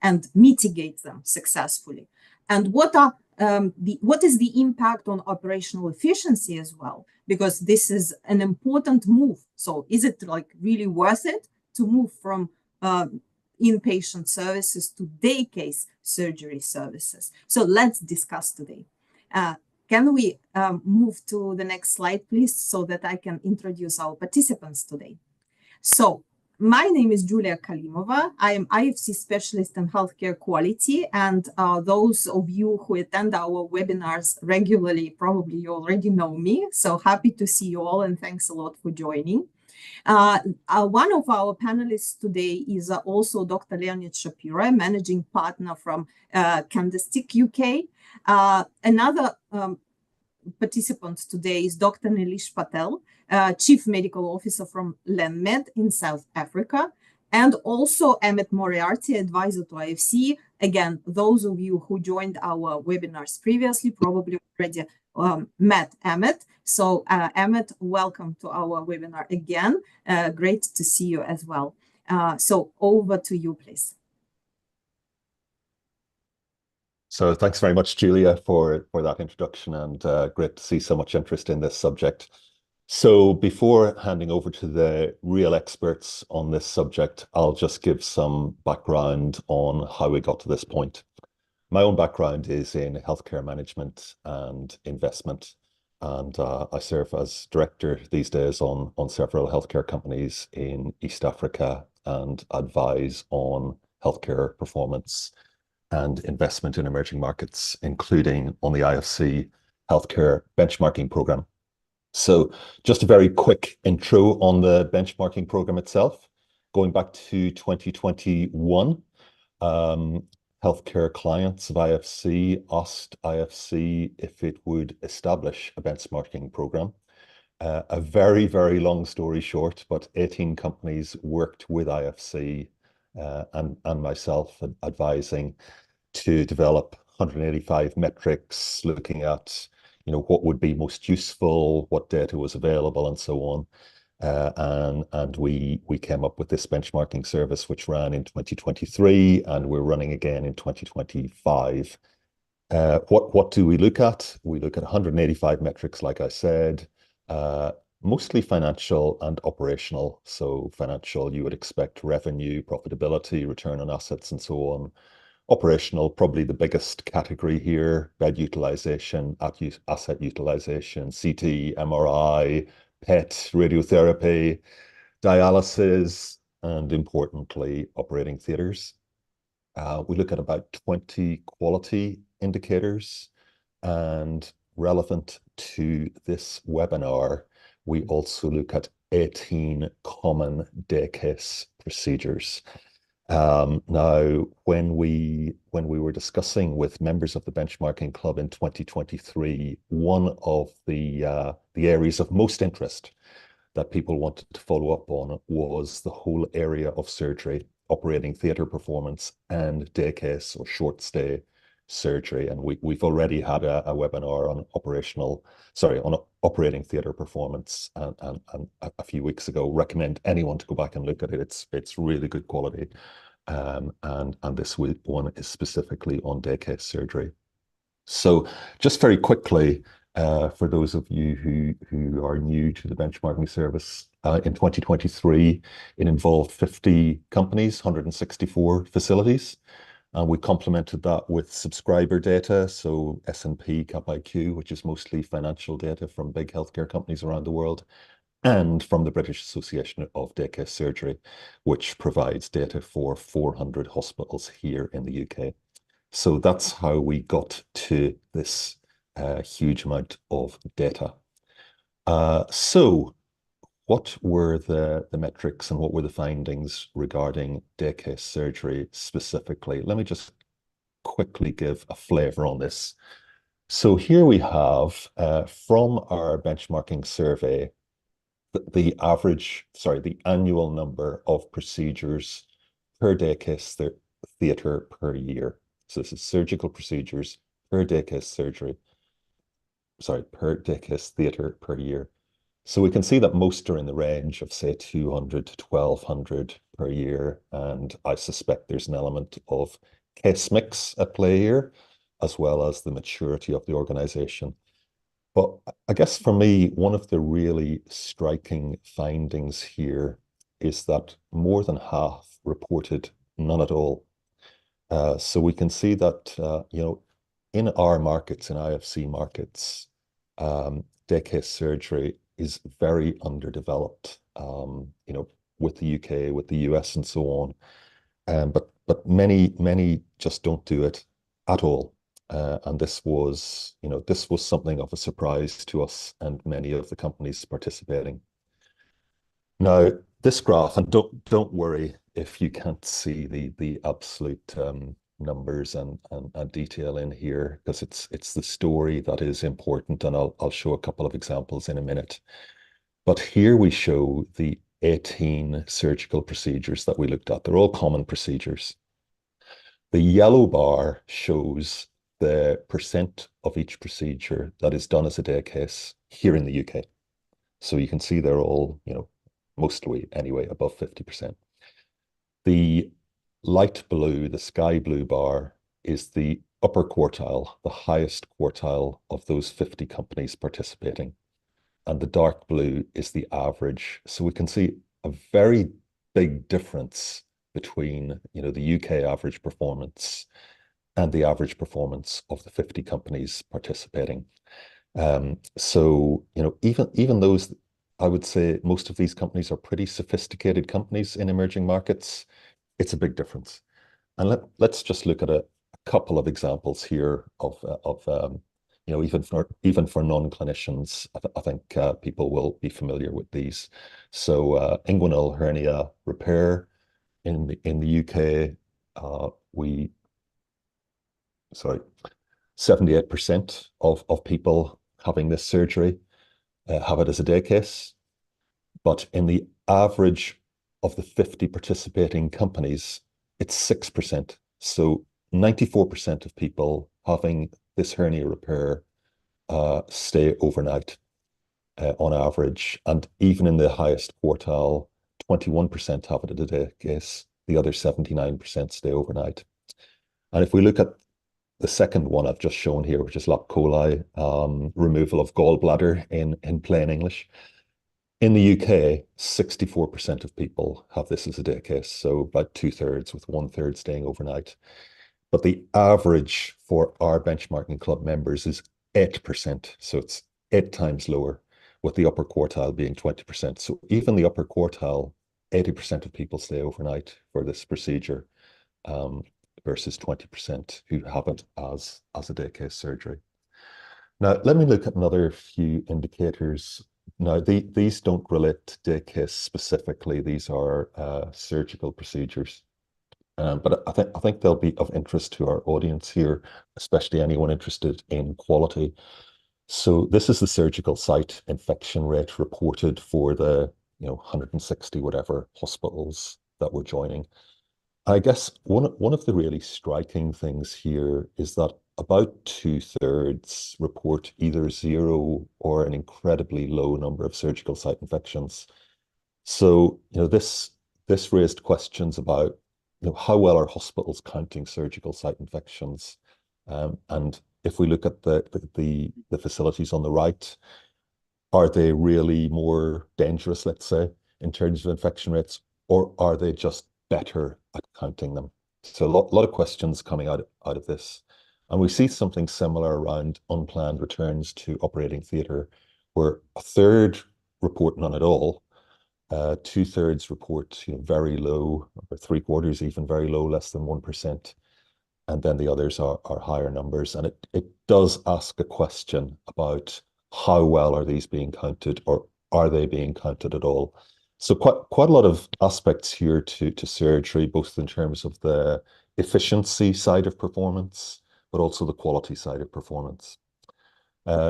and mitigate them successfully. And what is the impact on operational efficiency as well? Because this is an important move. So is it like really worth it to move from inpatient services to day case surgery services? So let's discuss today. Can we move to the next slide, please, so that I can introduce our participants today? So my name is Julia Kalimova. I am IFC specialist in healthcare quality, and those of you who attend our webinars regularly, probably you already know me. So happy to see you all, and thanks a lot for joining. One of our panelists today is also Dr. Leonid Shapiro, managing partner from Candlestick UK. Another participant today is Dr. Nilesh Patel, Chief Medical Officer from LandMed in South Africa, and also Amit Moriarty, advisor to IFC. Again, those of you who joined our webinars previously probably already met Amit. So Amit, welcome to our webinar again. Great to see you as well. So over to you, please. So thanks very much, Julia, for that introduction, and great to see so much interest in this subject. So before handing over to the real experts on this subject, I'll just give some background on how we got to this point. My own background is in healthcare management and investment, and I serve as director these days on several healthcare companies in East Africa and advise on healthcare performance and investment in emerging markets, including on the IFC healthcare benchmarking program. So just a very quick intro on the benchmarking program itself. Going back to 2021, healthcare clients of IFC asked IFC if it would establish a benchmarking program. A very, very long story short, but 18 companies worked with IFC and myself advising to develop 185 metrics, looking at what would be most useful, what data was available, and so on. And we came up with this benchmarking service, which ran in 2023, and we're running again in 2025. What do we look at? We look at 185 metrics, like I said, mostly financial and operational. So financial, you would expect revenue, profitability, return on assets, and so on. Operational, probably the biggest category here: bed utilization, asset utilization, CT, MRI, PET, radiotherapy, dialysis, and importantly, operating theaters. We look at about 20 quality indicators, and relevant to this webinar, we also look at 18 common day case procedures. Now, when we were discussing with members of the benchmarking club in 2023, one of the areas of most interest that people wanted to follow up on was the whole area of surgery, operating theatre performance, and day case or short stay surgery. And we've already had a webinar on operating theatre performance and a few weeks ago. Recommend anyone to go back and look at it. It's really good quality. And this one is specifically on day case surgery. So just very quickly, for those of you who are new to the benchmarking service, in 2023, it involved 50 companies, 164 facilities. And we complemented that with subscriber data, so S&P CapIQ, which is mostly financial data from big healthcare companies around the world, and from the British Association of Day Case Surgery, which provides data for 400 hospitals here in the UK. So that's how we got to this huge amount of data. So what were the metrics and what were the findings regarding day case surgery specifically? Let me just quickly give a flavor on this. So here we have from our benchmarking survey, the annual number of procedures per day case theatre per year. So this is surgical procedures per day case surgery. Per day case theatre per year. So we can see that most are in the range of, say, 200 to 1,200 per year. And I suspect there's an element of case mix at play here, as well as the maturity of the organization. But I guess for me, one of the really striking findings here is that more than half reported none at all. So we can see that, in our markets, in IFC markets, day case surgery is very underdeveloped, with the UK, with the US and so on. But many just don't do it at all. And this was something of a surprise to us and many of the companies participating. Now, this graph, and don't worry if you can't see the absolute numbers and detail in here, because it's the story that is important, and I'll show a couple of examples in a minute. But here we show the 18 surgical procedures that we looked at. They're all common procedures. The yellow bar shows the percent of each procedure that is done as a day case here in the UK. So you can see they're all, mostly anyway, above 50%. The light blue, the sky blue bar is the upper quartile, the highest quartile of those 50 companies participating. And the dark blue is the average. So we can see a very big difference between, the UK average performance and the average performance of the 50 companies participating. So, even those, I would say most of these companies are pretty sophisticated companies in emerging markets. It's a big difference. And let's just look at a couple of examples here of even for non-clinicians, I think people will be familiar with these. So inguinal hernia repair in the UK, 78% of people having this surgery have it as a day case. But in the average of the 50 participating companies, it's 6%. So 94% of people having this hernia repair stay overnight on average. And even in the highest quartile, 21% have it at a day case. The other 79% stay overnight. And if we look at the second one I've just shown here, which is lap coli, removal of gallbladder in plain English. In the UK, 64% of people have this as a day case, so about 2/3, with 1/3 staying overnight. But the average for our benchmarking club members is 8%, so it's 8 times lower, with the upper quartile being 20%. So even the upper quartile, 80% of people stay overnight for this procedure, versus 20% who have it as a day case surgery. Now, let me look at another few indicators. Now, these don't relate to day case specifically. These are surgical procedures. But I think they'll be of interest to our audience here, especially anyone interested in quality. So this is the surgical site infection rate reported for the 160 whatever hospitals that we're joining. I guess one of the really striking things here is that about 2/3 report either zero or an incredibly low number of surgical site infections. So, this raised questions about, how well are hospitals counting surgical site infections? And if we look at the facilities on the right, are they really more dangerous, let's say, in terms of infection rates, or are they just better at counting them? So a lot of questions coming out of this. And we see something similar around unplanned returns to operating theatre, where 1/3 report none at all, 2/3 report very low, or 3/4 even very low, less than 1%. And then the others are higher numbers. And it does ask a question about how well are these being counted, or are they being counted at all? So quite a lot of aspects here to surgery, both in terms of the efficiency side of performance, but also the quality side of performance.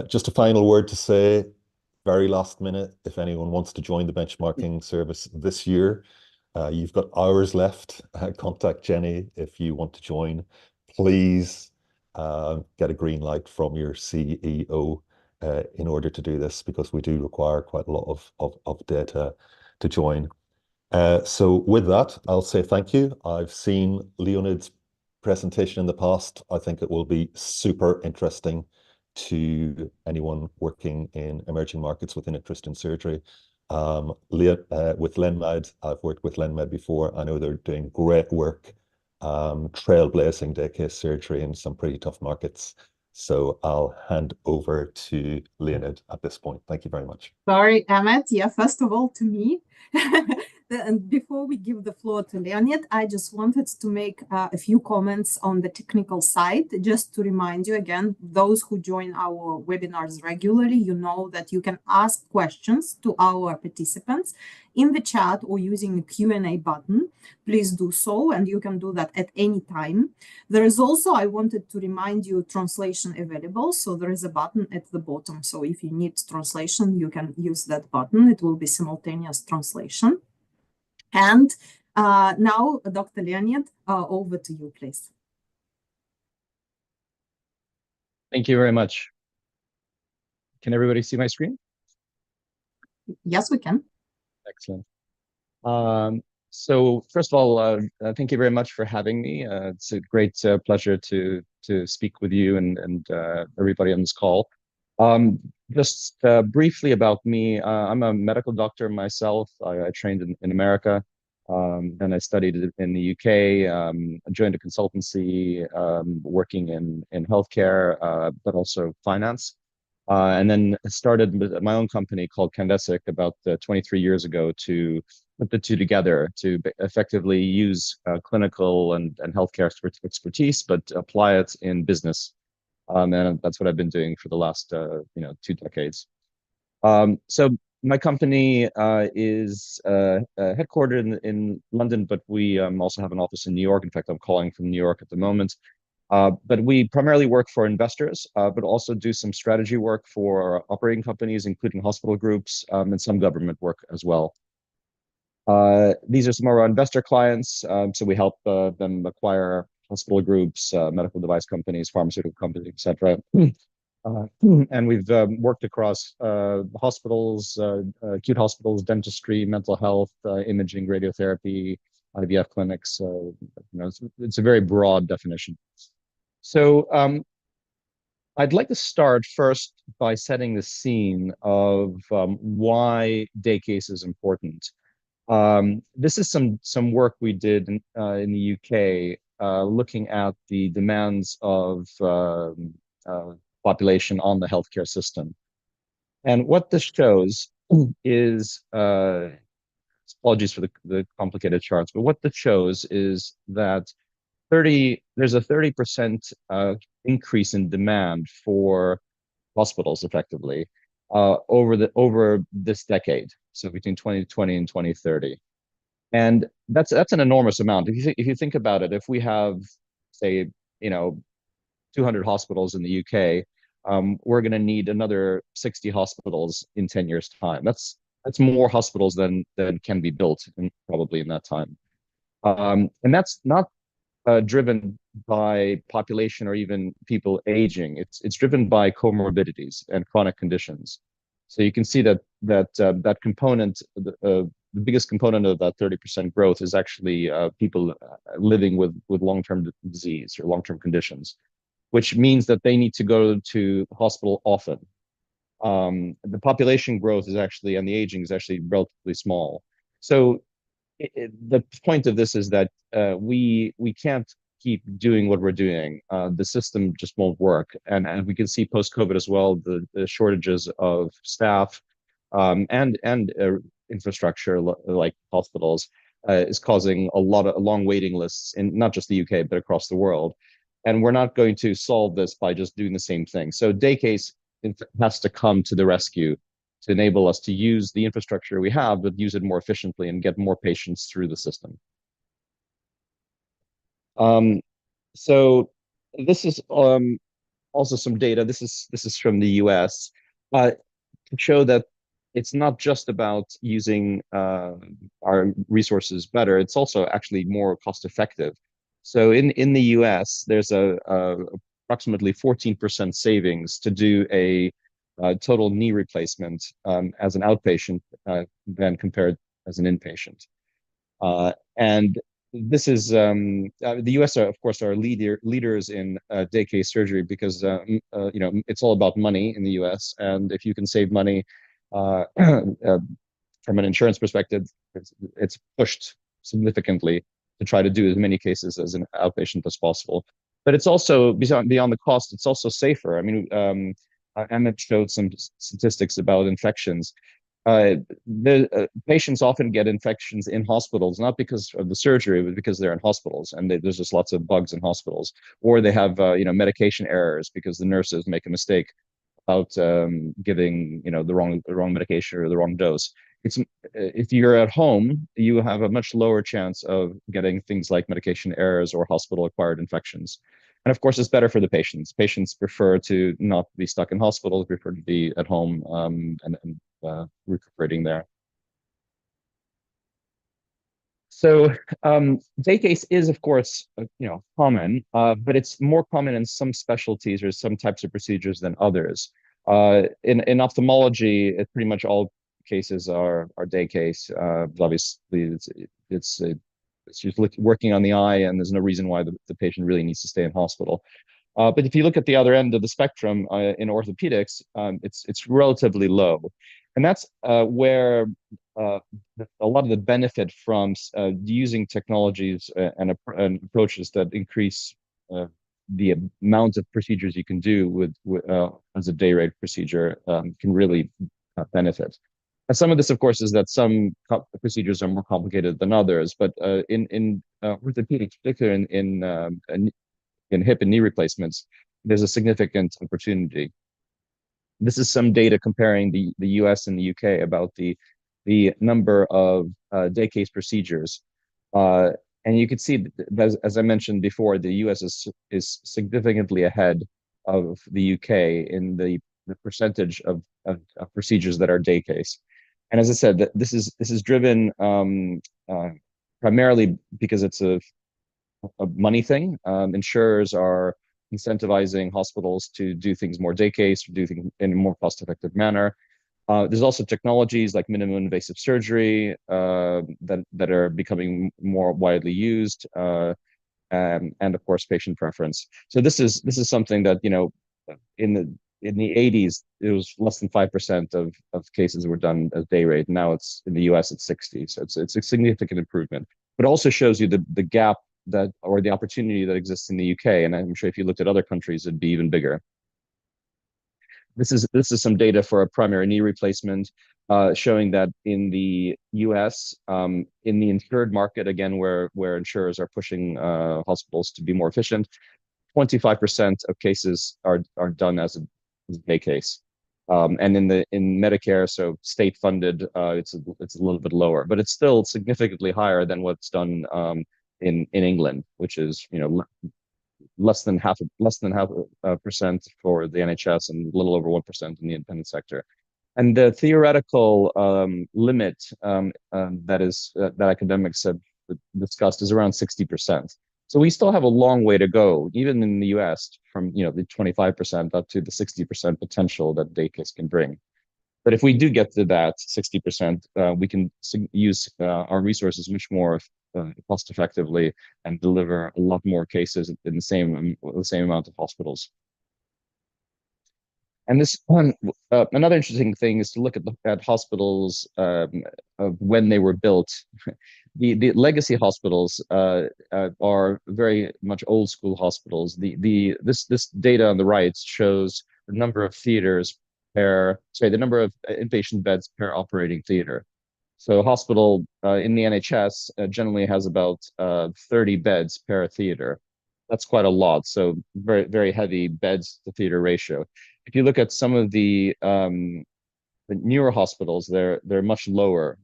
Just a final word to say, very last minute, if anyone wants to join the benchmarking service this year, you've got hours left. Contact Jenny if you want to join. Please get a green light from your CEO in order to do this, because we do require quite a lot of data to join. So with that, I'll say thank you. I've seen Leonid's presentation in the past. I think it will be super interesting to anyone working in emerging markets with an interest in surgery. With LenMed, I've worked with LenMed before. I know they're doing great work, trailblazing day case surgery in some pretty tough markets. So I'll hand over to Leonid at this point. Thank you very much. Sorry, Emmet. Yeah, first of all, to me. And before we give the floor to Leonid, I just wanted to make a few comments on the technical side, just to remind you again, those who join our webinars regularly, you know that you can ask questions to our participants in the chat or using the Q&A button. Please do so, and you can do that at any time. There is also, I wanted to remind you, translation available. So there is a button at the bottom. So if you need translation, you can use that button. It will be simultaneous translation. And now, Dr. Leonid, over to you, please. Thank you very much. Can everybody see my screen? Yes, we can. Excellent. So first of all, thank you very much for having me. It's a great pleasure to speak with you and everybody on this call. Just briefly about me, I'm a medical doctor myself. I trained in America, and I studied in the UK. I joined a consultancy working in healthcare, but also finance. And then started my own company called Candesic about 23 years ago to put the two together to effectively use clinical and healthcare expertise, but apply it in business. And that's what I've been doing for the last 2 decades. So my company is headquartered in London, but we also have an office in New York. In fact, I'm calling from New York at the moment. But we primarily work for investors, but also do some strategy work for operating companies, including hospital groups, and some government work as well. These are some of our investor clients. So we help them acquire hospital groups, medical device companies, pharmaceutical companies, etc. And we've worked across hospitals, acute hospitals, dentistry, mental health, imaging, radiotherapy, IVF clinics. It's a very broad definition. So I'd like to start first by setting the scene of why day case is important. This is some work we did in the UK, looking at the demands of population on the healthcare system. And what this shows is, apologies for the complicated charts, but what this shows is that there's a 30% increase in demand for hospitals effectively over this decade, so between 2020 and 2030. And that's an enormous amount. If you think about it, if we have, say, 200 hospitals in the UK, we're going to need another 60 hospitals in 10 years' time. That's more hospitals than can be built probably in that time. And that's not driven by population or even people aging. It's driven by comorbidities and chronic conditions. So you can see that component, the biggest component of that 30% growth is actually people living with long-term disease or long-term conditions, which means that they need to go to the hospital often. The population growth is actually, and the aging is actually relatively small. So the point of this is that we can't keep doing what we're doing. The system just won't work. And we can see post-COVID as well, the shortages of staff and infrastructure like hospitals is causing a lot of long waiting lists in not just the UK, but across the world. And we're not going to solve this by just doing the same thing. So day case has to come to the rescue to enable us to use the infrastructure we have, but use it more efficiently and get more patients through the system. So this is also some data. This is from the US to show that it's not just about using our resources better. It's also actually more cost effective. So in the US, there's approximately 14% savings to do a total knee replacement as an outpatient than compared as an inpatient. And this is the U.S. Are, of course, are leaders in day case surgery because it's all about money in the U.S. And if you can save money from an insurance perspective, it's pushed significantly to try to do as many cases as an outpatient as possible. But it's also beyond the cost, it's also safer. I mean, Emmett showed some statistics about infections. The patients often get infections in hospitals, not because of the surgery, but because they're in hospitals and there's just lots of bugs in hospitals, or they have medication errors because the nurses make a mistake about giving the wrong medication or the wrong dose. It's if you're at home, you have a much lower chance of getting things like medication errors or hospital-acquired infections. And of course, it's better for the patients. Patients prefer to not be stuck in hospitals, prefer to be at home and recuperating there. So day case is, of course, common, but it's more common in some specialties or some types of procedures than others. In ophthalmology, pretty much all cases are day case. Obviously, it's just working on the eye, and there's no reason why the patient really needs to stay in hospital. But if you look at the other end of the spectrum in orthopedics, it's relatively low, and that's where a lot of the benefit from using technologies and approaches that increase the amount of procedures you can do with as a day rate procedure can really benefit. And some of this, of course, is that some procedures are more complicated than others, but in orthopedics, particularly in hip and knee replacements, there's a significant opportunity. This is some data comparing the US and the UK about the number of day case procedures. And you can see, as I mentioned before, the US is significantly ahead of the UK in the percentage of procedures that are day case. And as I said, this is driven primarily because it's a money thing. Insurers are incentivizing hospitals to do things more day case, to do things in a more cost-effective manner. There's also technologies like minimum invasive surgery that are becoming more widely used, and of course patient preference. So this is something that in the 80s it was less than 5% of cases were done as day rate. Now it's in the US it's 60, so it's a significant improvement. But also shows you the gap or the opportunity that exists in the UK, and I'm sure if you looked at other countries it'd be even bigger. This is some data for a primary knee replacement, showing that in the US, in the insured market, again, where insurers are pushing hospitals to be more efficient, 25% of cases are done as a day case. And in Medicare, so state funded, it's a little bit lower, but it's still significantly higher than what's done in England, which is less than half a percent for the NHS and a little over 1% in the independent sector. And the theoretical limit that academics have discussed is around 60%. So we still have a long way to go, even in the US, from the 25% up to the 60% potential that day case can bring. But if we do get to that 60%, we can use our resources much more cost effectively and deliver a lot more cases in the same amount of hospitals. And this one, another interesting thing is to look at hospitals of when they were built. The legacy hospitals are very much old school hospitals. This data on the right shows the number of theaters the number of inpatient beds per operating theater. So a hospital in the NHS generally has about 30 beds per theater. That's quite a lot. So very, very heavy beds to theater ratio. If you look at some of the newer hospitals, they're much lower,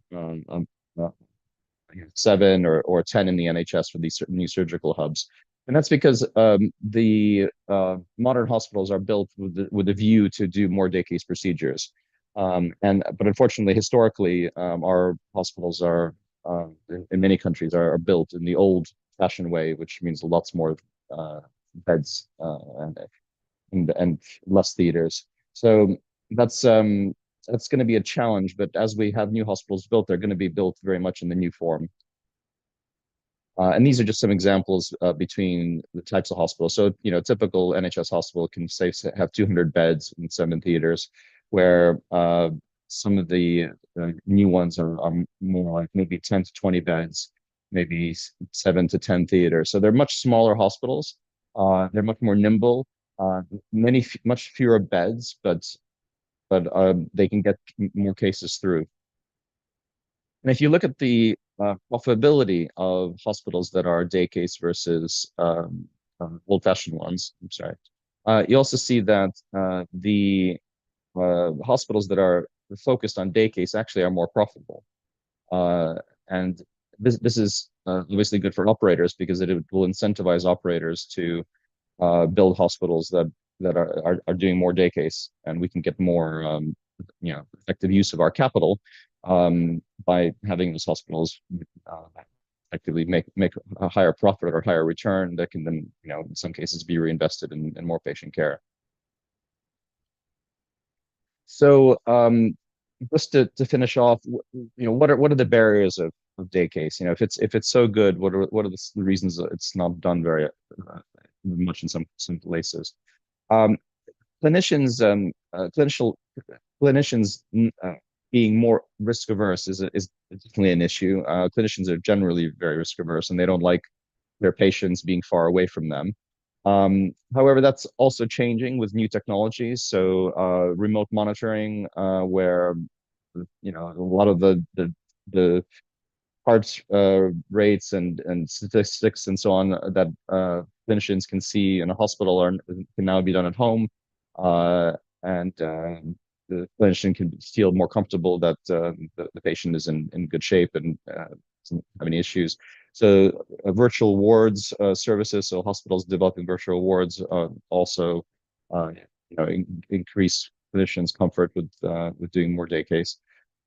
7 or 10 in the NHS for these new surgical hubs. And that's because the modern hospitals are built with a view to do more day case procedures. But unfortunately, historically, our hospitals are in many countries are built in the old-fashioned way, which means lots more beds and less theaters. So that's going to be a challenge. But as we have new hospitals built, they're going to be built very much in the new form. And these are just some examples between the types of hospitals. So, you know, a typical NHS hospital can say have 200 beds and 7 theaters, where some of the new ones are more like maybe 10 to 20 beds, maybe 7 to 10 theaters. So they're much smaller hospitals. They're much more nimble, much fewer beds, but they can get more cases through. And if you look at the profitability of hospitals that are day case versus old-fashioned ones, I'm sorry, you also see that the hospitals that are focused on day case actually are more profitable. And this is obviously good for operators because it will incentivize operators to build hospitals that are doing more day case, and we can get more effective use of our capital by having those hospitals effectively make a higher profit or higher return that can then, you know, in some cases be reinvested in more patient care. So just to finish off, you know, what are the barriers of day case? You know, if it's so good, what are the reasons that it's not done very much in some places? Clinicians clinicians being more risk averse is definitely an issue. Clinicians are generally very risk averse, and they don't like their patients being far away from them. However, that's also changing with new technologies. So remote monitoring, where, you know, a lot of the heart rates and statistics and so on that clinicians can see in a hospital can now be done at home, and the clinician can feel more comfortable that the patient is in good shape and doesn't have any issues. So virtual wards services, so hospitals developing virtual wards also you know, increase clinicians' comfort with doing more day case.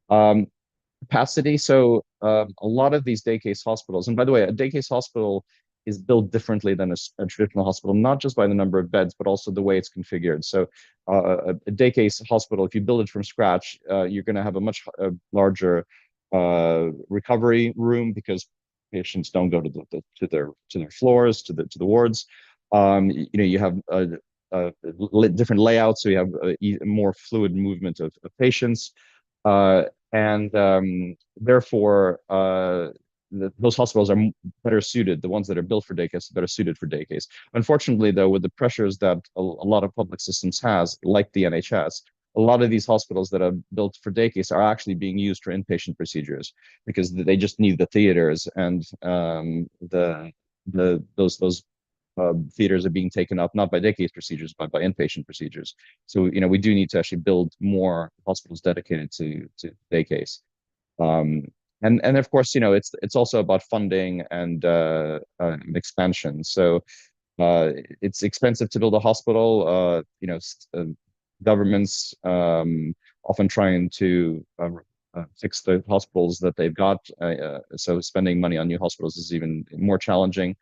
Capacity. So a lot of these day case hospitals, and by the way, a day case hospital is built differently than a traditional hospital, not just by the number of beds, but also the way it's configured. So a day case hospital, if you build it from scratch, you're going to have a much larger recovery room because patients don't go to their floors, to the wards. You know, you have different layouts, so you have a more fluid movement of patients. And therefore, those hospitals are better suited. The ones that are built for day case are better suited for day case. Unfortunately, though, with the pressures that a lot of public systems has, like the NHS, a lot of these hospitals that are built for day case are actually being used for inpatient procedures because they just need the theaters, and those theaters are being taken up not by day case procedures but by inpatient procedures. So, you know, we do need to actually build more hospitals dedicated to day case. And of course, you know, it's also about funding and expansion. So it's expensive to build a hospital. You know, governments often trying to fix the hospitals that they've got. So spending money on new hospitals is even more challenging.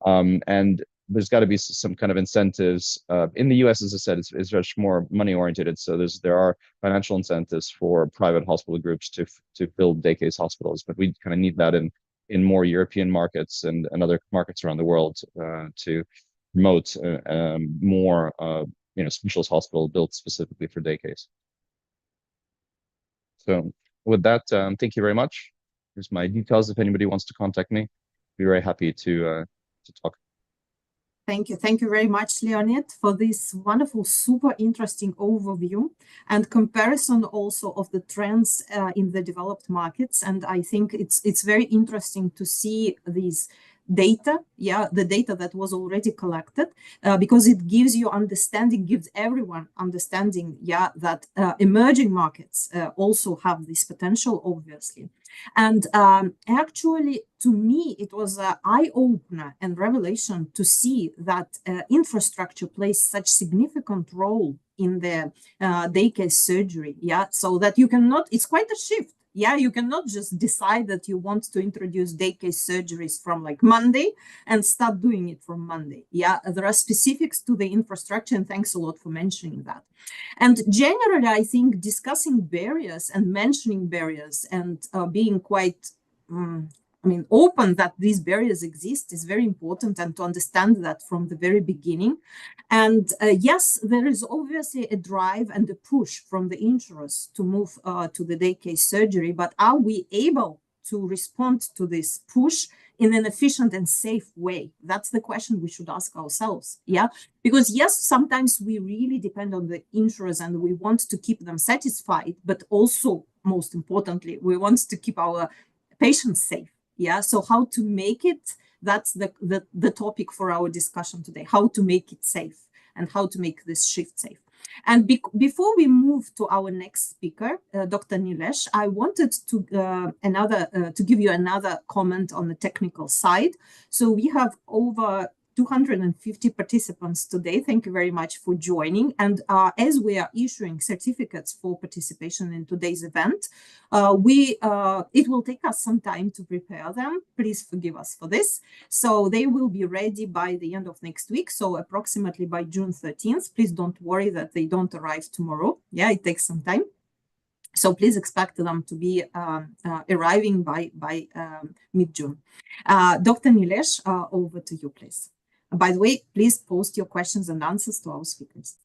And there's got to be some kind of incentives. In the US, as I said, it's much more money oriented. So there are financial incentives for private hospital groups to build day case hospitals, but we kind of need that in more European markets and other markets around the world to promote more you know, specialist hospital built specifically for day case. So with that, thank you very much. Here's my details if anybody wants to contact me. I'd be very happy to talk. Thank you. Thank you very much, Leonid, for this wonderful, super interesting overview and comparison also of the trends in the developed markets. And I think it's very interesting to see these data, the data that was already collected, because it gives you understanding, gives everyone understanding, that emerging markets also have this potential, obviously. And actually, to me, it was an eye-opener and revelation to see that infrastructure plays such significant role in the day case surgery, so that you cannot, it's quite a shift. You cannot just decide that you want to introduce day case surgeries from like Monday and start doing it from Monday. There are specifics to the infrastructure, and thanks a lot for mentioning that. And generally, I think discussing barriers and mentioning barriers and being quite open that these barriers exist is very important, and to understand that from the very beginning. And yes, there is obviously a drive and a push from the insurers to move to the day case surgery, but are we able to respond to this push in an efficient and safe way? That's the question we should ask ourselves. Yeah, because yes, sometimes we really depend on the insurers and we want to keep them satisfied, but also, most importantly, we want to keep our patients safe. Yeah, so how to make it, that's the topic for our discussion today, how to make it safe and how to make this shift safe. And before we move to our next speaker, Dr. Nilesh, I wanted to give you another comment on the technical side. So we have over 250 participants today. Thank you very much for joining. And as we are issuing certificates for participation in today's event, it will take us some time to prepare them. Please forgive us for this. So they will be ready by the end of next week. So approximately by June 13th. Please don't worry that they don't arrive tomorrow. Yeah, it takes some time. So please expect them to be arriving by mid-June. Dr. Nilesh, over to you, please. By the way, please post your questions and answers to our speakers.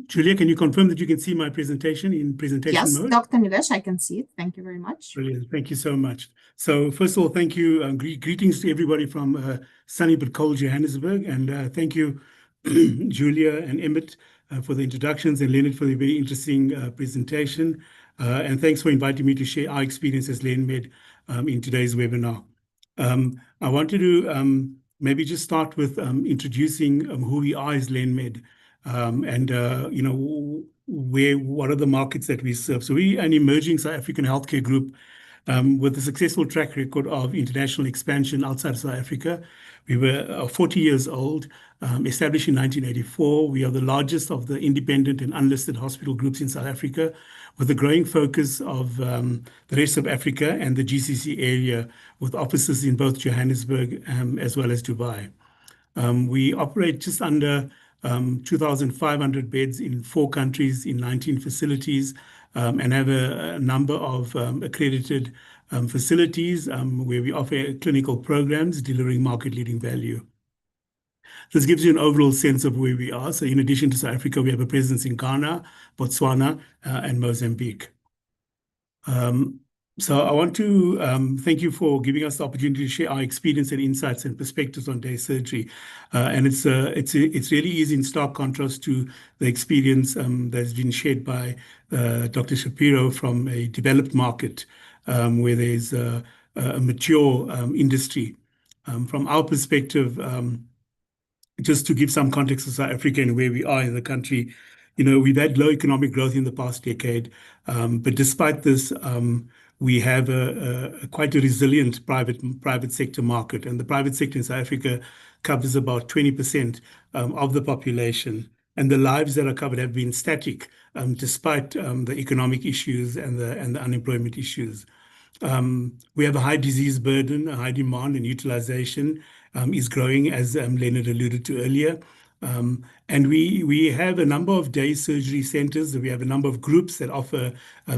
Julia, can you confirm that you can see my presentation in presentation mode? Yes, Dr. Nilesh, I can see it. Thank you very much. Brilliant. Thank you so much. So first of all, thank you. Greetings to everybody from sunny but cold Johannesburg. And thank you, Julia and Emmett, for the introductions, and Leonard for the very interesting presentation. And thanks for inviting me to share our experience as LearnMed in today's webinar. I wanted to maybe just start with introducing who we are as LearnMed. And what are the markets that we serve? So we're an emerging South African healthcare group with a successful track record of international expansion outside of South Africa. We were 40 years old, established in 1984. We are the largest of the independent and unlisted hospital groups in South Africa, with a growing focus of the rest of Africa and the GCC area, with offices in both Johannesburg as well as Dubai. We operate just under 2,500 beds in 4 countries in 19 facilities, and have a number of accredited facilities where we offer clinical programs delivering market-leading value. This gives you an overall sense of where we are. So in addition to South Africa, we have a presence in Ghana, Botswana, and Mozambique. So I want to thank you for giving us the opportunity to share our experience and insights and perspectives on day surgery. And it's really is in stark contrast to the experience that's been shared by Dr. Shapiro from a developed market where there's a mature industry. From our perspective, just to give some context of South Africa and where we are in the country, we've had low economic growth in the past decade, but despite this, we have quite a resilient private sector market, and the private sector in South Africa covers about 20% of the population, and the lives that are covered have been static despite the economic issues and the unemployment issues. We have a high disease burden, a high demand, and utilization is growing, as Leonard alluded to earlier. And we have a number of day surgery centers. We have a number of groups that offer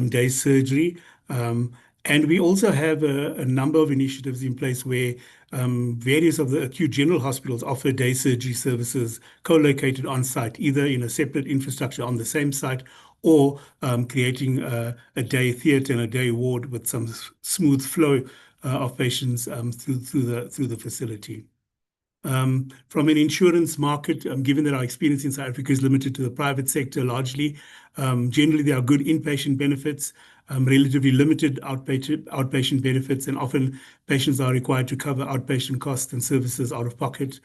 day surgery. And we also have a number of initiatives in place where various of the acute general hospitals offer day surgery services co-located on site, either in a separate infrastructure on the same site, or creating a day theatre and a day ward with some smooth flow of patients through the facility. From an insurance market, given that our experience in South Africa is limited to the private sector largely, generally there are good inpatient benefits, relatively limited outpatient benefits, and often patients are required to cover outpatient costs and services out of pocket.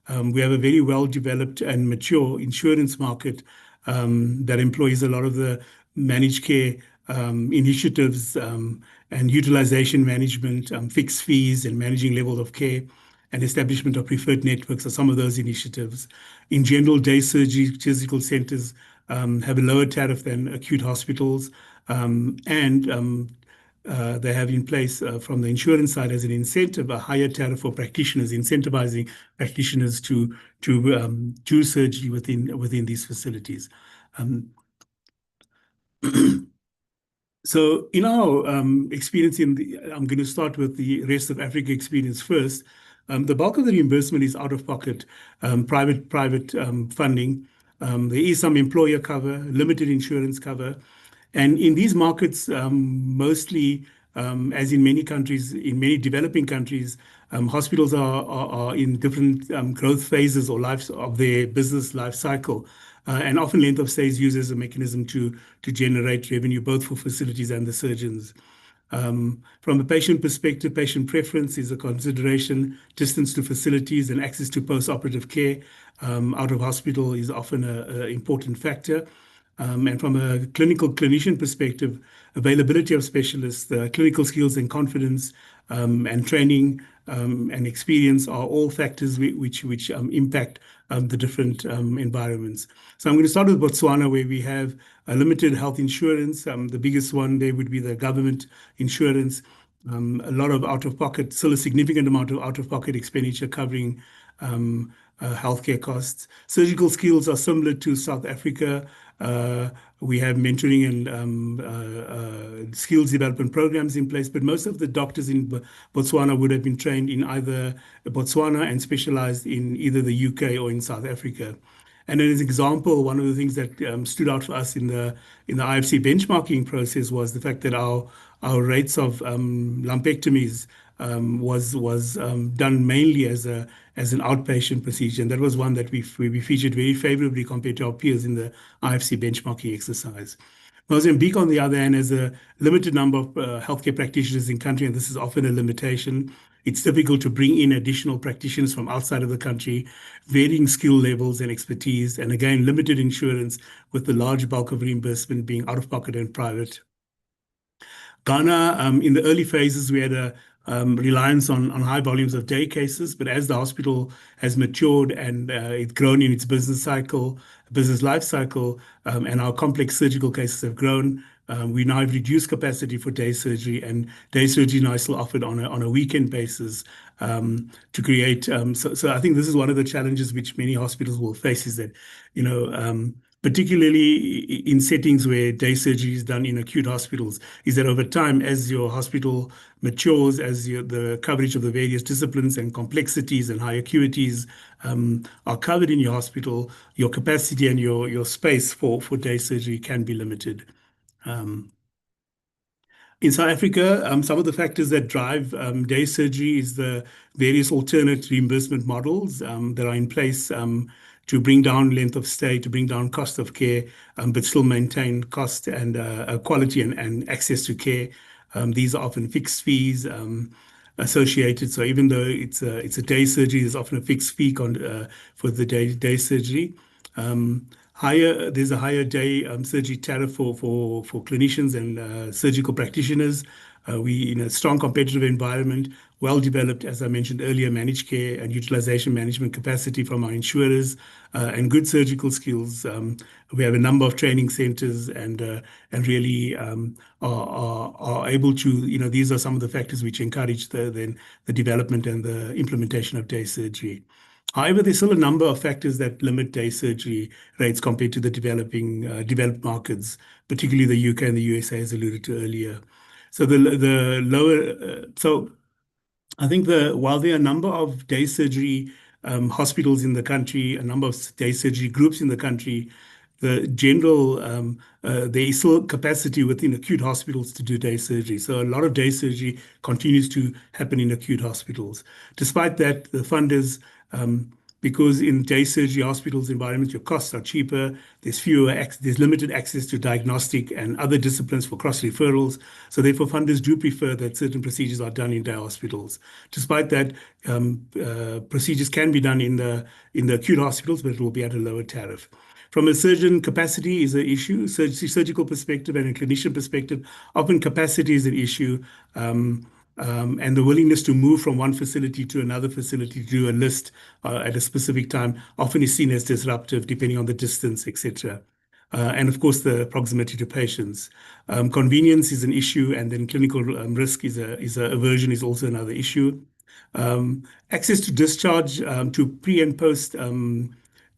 We have a very well-developed and mature insurance market that employs a lot of the managed care initiatives and utilization management, fixed fees and managing levels of care, and establishment of preferred networks are some of those initiatives. In general, day surgery physical centers have a lower tariff than acute hospitals, and they have in place from the insurance side as an incentive, a higher tariff for practitioners, incentivizing practitioners to do surgery within these facilities. So in our experience I'm going to start with the rest of Africa experience first. The bulk of the reimbursement is out of pocket, private funding. There is some employer cover, limited insurance cover. And in these markets, mostly, as in many countries, in many developing countries, hospitals are in different growth phases or lives of their business life cycle. And often length of stay is used as a mechanism to generate revenue, both for facilities and the surgeons. From a patient perspective, patient preference is a consideration. Distance to facilities and access to post-operative care out of hospital is often an important factor. And from a clinician perspective, availability of specialists, clinical skills and confidence, and training and experience are all factors which impact the different environments. So I'm going to start with Botswana, where we have a limited health insurance. The biggest one there would be the government insurance. A lot of out-of-pocket, still a significant amount of out-of-pocket expenditure covering healthcare costs. Surgical skills are similar to South Africa. We have mentoring and skills development programs in place, but most of the doctors in Botswana would have been trained in either Botswana and specialized in either the UK or in South Africa. And as an example, one of the things that stood out for us in the IFC benchmarking process was the fact that our rates of lumpectomies was done mainly as an outpatient procedure, and that was one that we featured very favorably compared to our peers in the IFC benchmarking exercise. Mozambique, on the other hand, has a limited number of healthcare practitioners in country, and this is often a limitation. It's difficult to bring in additional practitioners from outside of the country, varying skill levels and expertise, and again, limited insurance, with the large bulk of reimbursement being out of pocket and private. Ghana, in the early phases, we had a reliance on high volumes of day cases, but as the hospital has matured and it's grown in its business life cycle, and our complex surgical cases have grown, we now have reduced capacity for day surgery, and day surgery now is still offered on a weekend basis to create. So I think this is one of the challenges which many hospitals will face, is that, particularly in settings where day surgery is done in acute hospitals, is that over time, as your hospital matures, as the coverage of the various disciplines and complexities and high acuities are covered in your hospital, your capacity and your space for day surgery can be limited. In South Africa, some of the factors that drive day surgery is the various alternate reimbursement models that are in place to bring down length of stay, to bring down cost of care, but still maintain cost and quality and access to care. These are often fixed fees associated. So even though it's a day surgery, there's often a fixed fee for the day surgery. There's a higher day surgery tariff for clinicians and surgical practitioners. We in a strong competitive environment, well developed, as I mentioned earlier, managed care and utilization management capacity from our insurers, and good surgical skills. We have a number of training centers and really are able to, these are some of the factors which encourage the development and the implementation of day surgery. However, there's still a number of factors that limit day surgery rates compared to the developed markets, particularly the UK and the USA, as alluded to earlier. So I think while there are a number of day surgery hospitals in the country, a number of day surgery groups in the country, the general there is still capacity within acute hospitals to do day surgery. So a lot of day surgery continues to happen in acute hospitals. Despite that, the funders, because in day surgery hospitals environments, your costs are cheaper, there's limited access to diagnostic and other disciplines for cross referrals. So therefore, funders do prefer that certain procedures are done in day hospitals. Despite that, procedures can be done in the acute hospitals, but it will be at a lower tariff. From a surgeon, capacity is an issue, surgical perspective and a clinician perspective. Often capacity is an issue, and the willingness to move from one facility to another facility to do a list at a specific time often is seen as disruptive, depending on the distance, etc. and of course the proximity to patients. Convenience is an issue, and then clinical risk is a aversion is also another issue. Access to discharge, to pre and post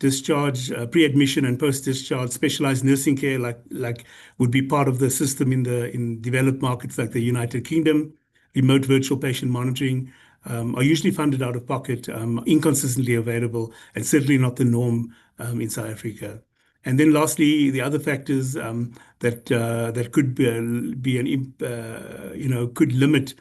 discharge, pre-admission and post-discharge specialized nursing care, like would be part of the system in developed markets like the United Kingdom. Remote virtual patient monitoring are usually funded out of pocket, inconsistently available, and certainly not the norm in South Africa. And then lastly, the other factors that could be could limit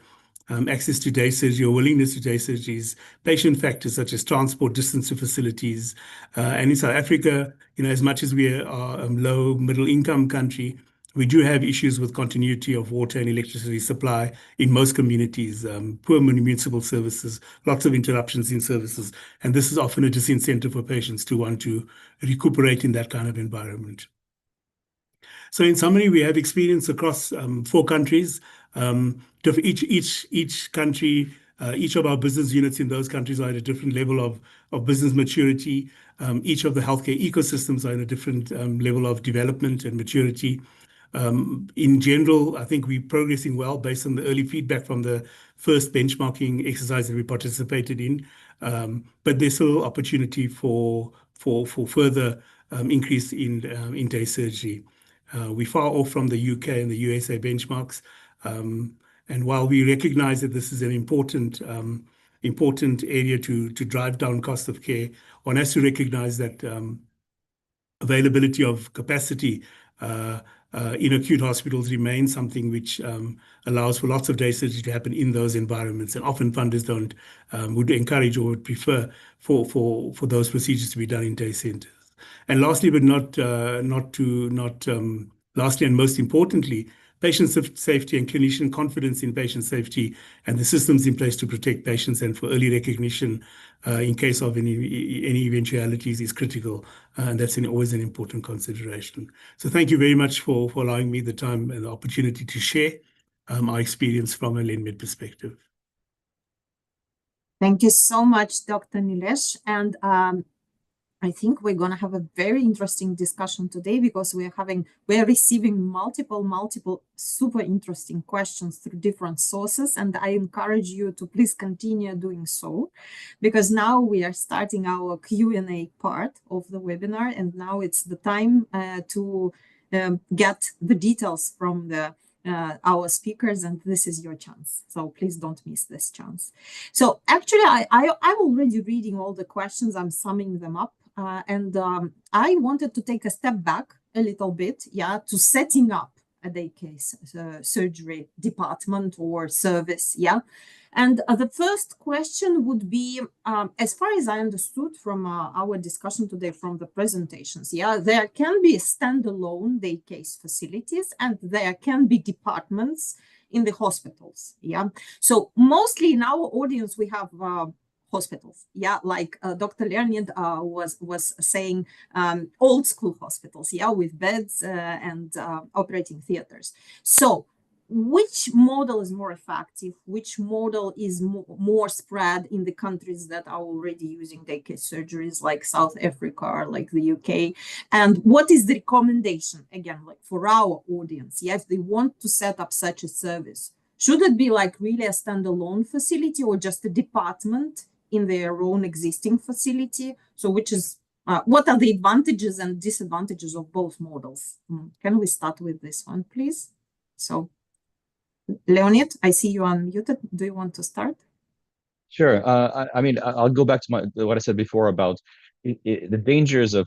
access to day surgery or willingness to day surgery is patient factors such as transport, distance to facilities. And in South Africa, as much as we are a low middle income country, we do have issues with continuity of water and electricity supply in most communities, poor municipal services, lots of interruptions in services. And this is often a disincentive for patients to want to recuperate in that kind of environment. So in summary, we have experience across 4 countries. Each country, each of our business units in those countries are at a different level of business maturity. Each of the healthcare ecosystems are in a different level of development and maturity. In general, I think we're progressing well based on the early feedback from the first benchmarking exercise that we participated in. But there's still opportunity for further increase in day surgery. We're far off from the UK and the USA benchmarks. And while we recognize that this is an important area to drive down cost of care, one has to recognize that availability of capacity in acute hospitals remains something which allows for lots of day surgery to happen in those environments. And often funders would encourage or would prefer for those procedures to be done in day centers. And lastly, but lastly and most importantly, patient safety and clinician confidence in patient safety and the systems in place to protect patients and for early recognition in case of any eventualities is critical. And that's always an important consideration. So thank you very much for allowing me the time and the opportunity to share our experience from a LendMed perspective. Thank you so much, Dr. Nilesh. And I think we're going to have a very interesting discussion today because we're receiving multiple super interesting questions through different sources. And I encourage you to please continue doing so, because now we are starting our Q&A part of the webinar. And now it's the time to get the details from our speakers, and this is your chance. So please don't miss this chance. So actually, I'm already reading all the questions. I'm summing them up. And I wanted to take a step back a little bit, to setting up a day case surgery department or service, And the first question would be, as far as I understood from our discussion today, from the presentations, there can be standalone day case facilities and there can be departments in the hospitals, So mostly in our audience, we have hospitals, like Dr. Leonid was saying, old school hospitals, with beds and operating theaters. So which model is more effective? Which model is more spread in the countries that are already using day case surgeries, like South Africa or like the UK? And what is the recommendation, again, like for our audience, if they want to set up such a service? Should it be like really a standalone facility or just a department in their own existing facility? So what are the advantages and disadvantages of both models? Can we start with this one, please? So Leonid, I see you unmuted. Do you want to start? Sure. I mean, I'll go back to what I said before about the dangers of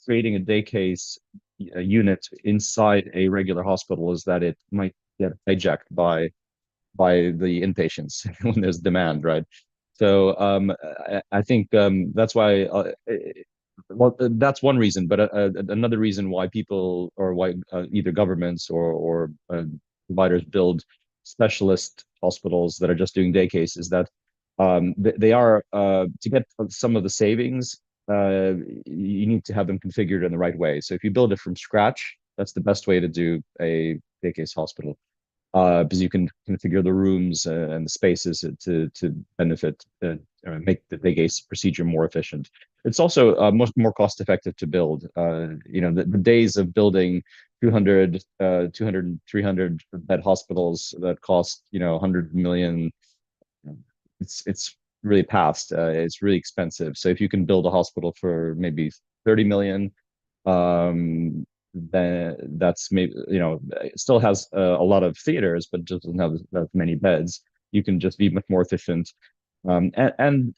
creating a day case unit inside a regular hospital is that it might get hijacked by the inpatients when there's demand, right? So I think that's why. Well, that's one reason, but another reason why people or why either governments or providers build specialist hospitals that are just doing day cases, that they are to get some of the savings, you need to have them configured in the right way. So if you build it from scratch, that's the best way to do a day case hospital, because you can configure the rooms and the spaces to benefit or make the day case procedure more efficient. it's also much more cost effective to build. The days of building 200, 300 bed hospitals that cost, 100 million, it's really past. It's really expensive. So if you can build a hospital for maybe 30 million, then that's maybe, it still has a lot of theaters, but just doesn't have that many beds. You can just be much more efficient. And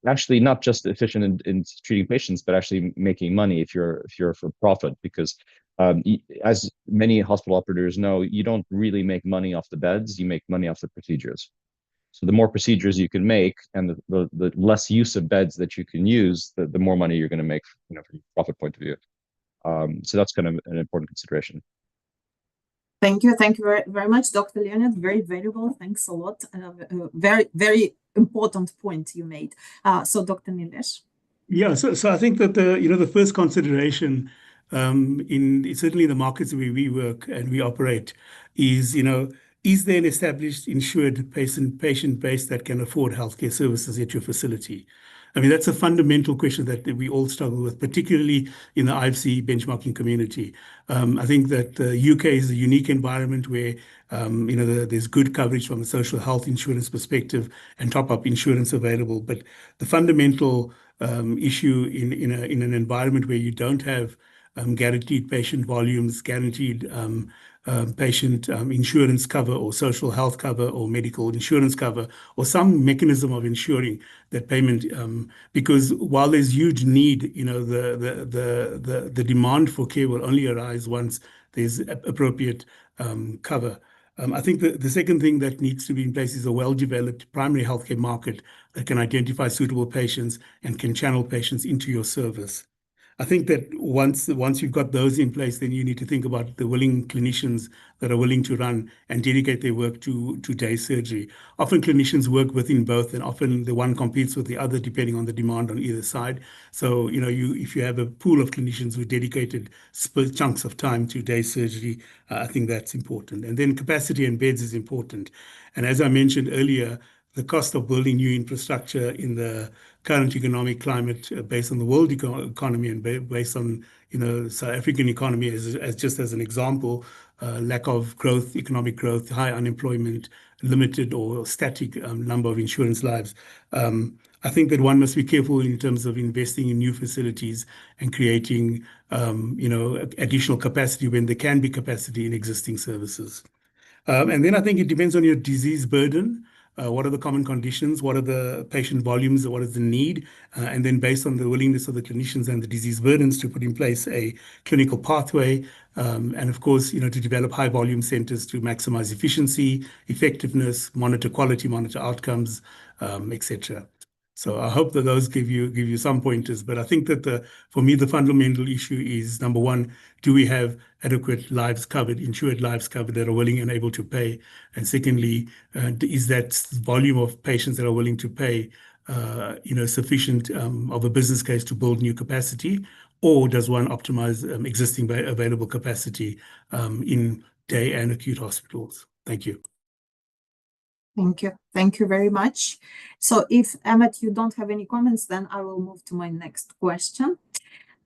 actually not just efficient in treating patients, but actually making money if you're for profit, because as many hospital operators know, you don't really make money off the beds, you make money off the procedures. So the more procedures you can make and the less use of beds that you can use, the more money you're going to make, from a profit point of view. So that's kind of an important consideration. Thank you. Thank you very, very much, Dr. Leonid. Very valuable. Thanks a lot. Very, very important point you made. So Dr. Nilesh. Yeah, so I think that the first consideration in certainly the markets where we work and we operate is, is there an established insured patient base that can afford healthcare services at your facility? I mean, that's a fundamental question that we all struggle with, particularly in the IFC benchmarking community. I think that the UK is a unique environment where there's good coverage from a social health insurance perspective and top-up insurance available. But the fundamental issue in an environment where you don't have guaranteed patient volumes, guaranteed patient insurance cover or social health cover or medical insurance cover or some mechanism of ensuring that payment, because while there's huge need, the demand for care will only arise once there's appropriate cover. I think the second thing that needs to be in place is a well-developed primary healthcare market that can identify suitable patients and can channel patients into your service. I think that once you've got those in place, then you need to think about the willing clinicians that are willing to run and dedicate their work to day surgery. Often clinicians work within both, and often the one competes with the other depending on the demand on either side. So, if you have a pool of clinicians who dedicated chunks of time to day surgery, I think that's important. And then capacity and beds is important. And as I mentioned earlier, the cost of building new infrastructure in the current economic climate, based on the world economy and based on South African economy as just as an example, lack of growth, economic growth, high unemployment, limited or static number of insurance lives. I think that one must be careful in terms of investing in new facilities and creating additional capacity when there can be capacity in existing services. And then I think it depends on your disease burden. What are the common conditions? What are the patient volumes? What is the need? And then based on the willingness of the clinicians and the disease burdens to put in place a clinical pathway. And of course, to develop high volume centers to maximize efficiency, effectiveness, monitor quality, monitor outcomes, etc. So I hope that those give you some pointers. But I think that for me, the fundamental issue is, number one, do we have adequate lives covered, insured lives covered that are willing and able to pay? And secondly, is that volume of patients that are willing to pay, sufficient of a business case to build new capacity, or does one optimize existing available capacity in day and acute hospitals? Thank you. Thank you. Thank you very much. So if, Emmett, you don't have any comments, then I will move to my next question.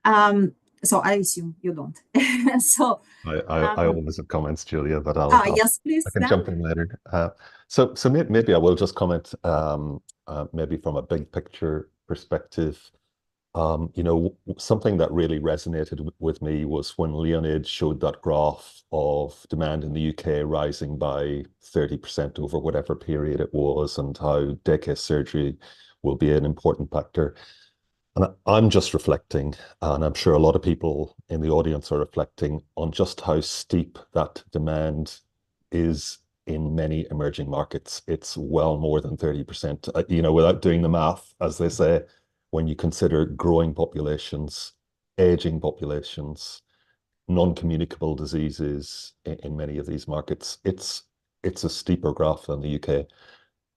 So I assume you don't. So I always have comments, Julia, but yes, please. I can jump in later. So maybe I will just comment, maybe from a big picture perspective. Something that really resonated with me was when Leonid showed that graph of demand in the UK rising by 30% over whatever period it was, and how day case surgery will be an important factor. And I'm just reflecting, and I'm sure a lot of people in the audience are reflecting on just how steep that demand is in many emerging markets. It's well more than 30%, without doing the math, as they say, when you consider growing populations, aging populations, non-communicable diseases in many of these markets. It's a steeper graph than the UK.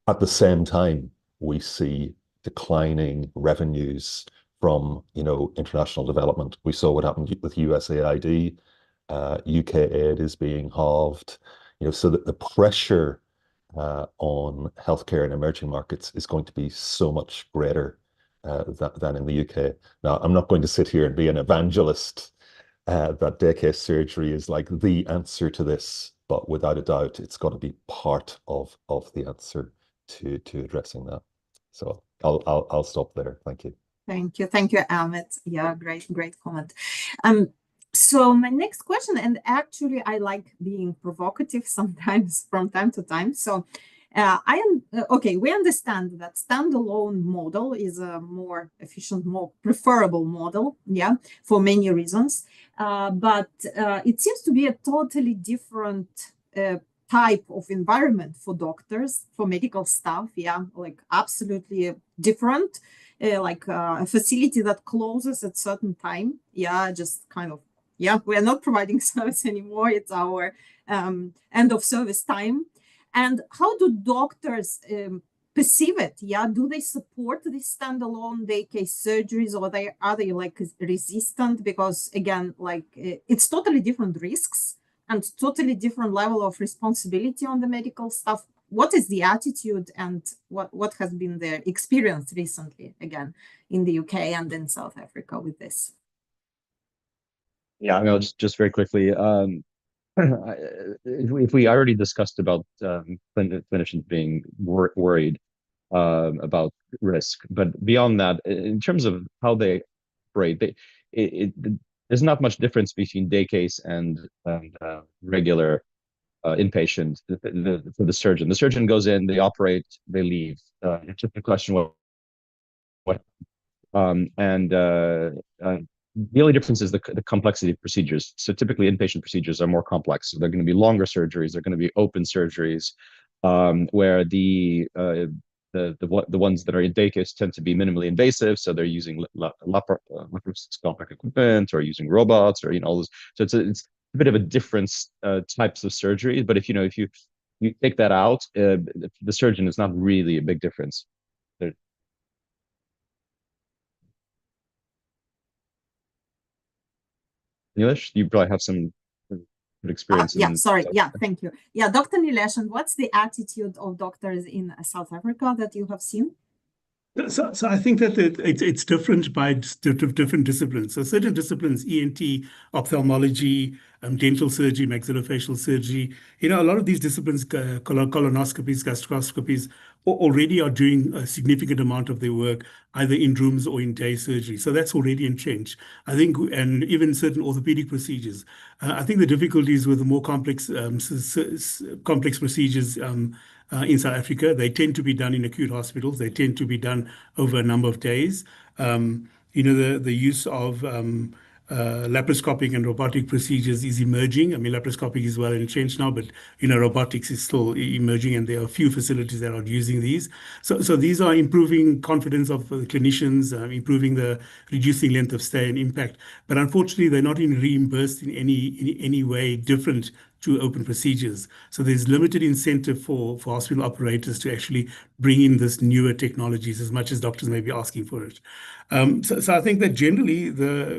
At the same time, we see declining revenues from international development. We saw what happened with USAID. UK aid is being halved. So that the pressure on healthcare in emerging markets is going to be so much greater. than in the UK. Now, I'm not going to sit here and be an evangelist that day case surgery is like the answer to this, but without a doubt, it's got to be part of the answer to addressing that. So I'll stop there. Thank you. Thank you, Ahmed. Yeah, great comment. So my next question, and actually I like being provocative sometimes from time to time. So okay, we understand that standalone model is a more efficient, more preferable model, yeah, for many reasons. But it seems to be a totally different type of environment for doctors, for medical staff, yeah, like absolutely different. Like a facility that closes at certain time, yeah, just kind of, yeah, we're not providing service anymore. It's our end of service time. And how do doctors perceive it? Yeah, do they support these standalone day case surgeries, or are they like resistant? Because again, like it's totally different risks and totally different level of responsibility on the medical staff. What is the attitude, and what has been their experience recently, again, in the UK and in South Africa with this? Yeah, I mean, just very quickly. If we already discussed about clinicians being worried about risk, but beyond that, in terms of how they operate, there's not much difference between day case and regular inpatient for the surgeon. The surgeon goes in, they operate, they leave. It's just a question of what. The only difference is the complexity of procedures. So typically inpatient procedures are more complex. So they're going to be longer surgeries. They're going to be open surgeries, where the ones that are in day case tend to be minimally invasive. So they're using laparoscopic equipment or using robots or all those. So it's a bit of a different types of surgery. But if you take that out, the surgeon is not really a big difference. Nilesh, you probably have some good experience. Yeah, sorry. Yeah, thank you. Yeah, Dr. Nilesh, and what's the attitude of doctors in South Africa that you have seen? So I think that it's different by different disciplines. So certain disciplines, ENT, ophthalmology, dental surgery, maxillofacial surgery, a lot of these disciplines, colonoscopies, gastroscopies, already are doing a significant amount of their work either in rooms or in day surgery. So that's already in change, I think, and even certain orthopedic procedures. I think the difficulties with the more complex procedures in South Africa, they tend to be done in acute hospitals. They tend to be done over a number of days. The use of laparoscopic and robotic procedures is emerging. I mean, laparoscopic is well entrenched now, but robotics is still emerging, and there are a few facilities that are using these. So these are improving confidence of clinicians, improving the reducing length of stay and impact. But unfortunately, they're not reimbursed in any way different to open procedures. So there's limited incentive for hospital operators to actually bring in this newer technologies as much as doctors may be asking for it. So I think that generally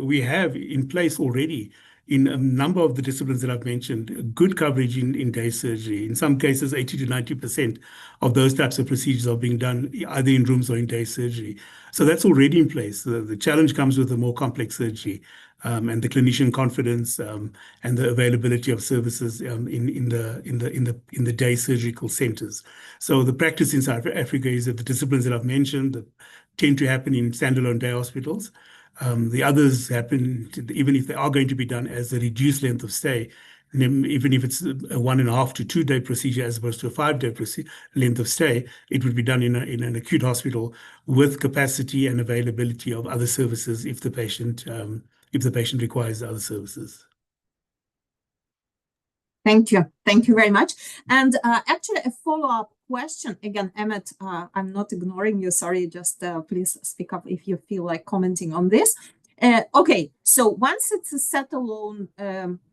we have in place already in a number of the disciplines that I've mentioned, good coverage in day surgery. In some cases, 80 to 90% of those types of procedures are being done either in rooms or in day surgery. So that's already in place. The challenge comes with the more complex surgery. And the clinician confidence and the availability of services in the day surgical centers. So the practice in South Africa is that the disciplines that I've mentioned that tend to happen in standalone day hospitals. The others happen even if they are going to be done as a reduced length of stay. Even if it's a 1.5 to 2 day procedure as opposed to a 5-day length of stay, it would be done in an acute hospital with capacity and availability of other services if the patient requires other services. Thank you. Thank you very much. And actually, a follow-up question. Again, Emmett, I'm not ignoring you. Sorry, just please speak up if you feel like commenting on this. Okay, so once it's a set-alone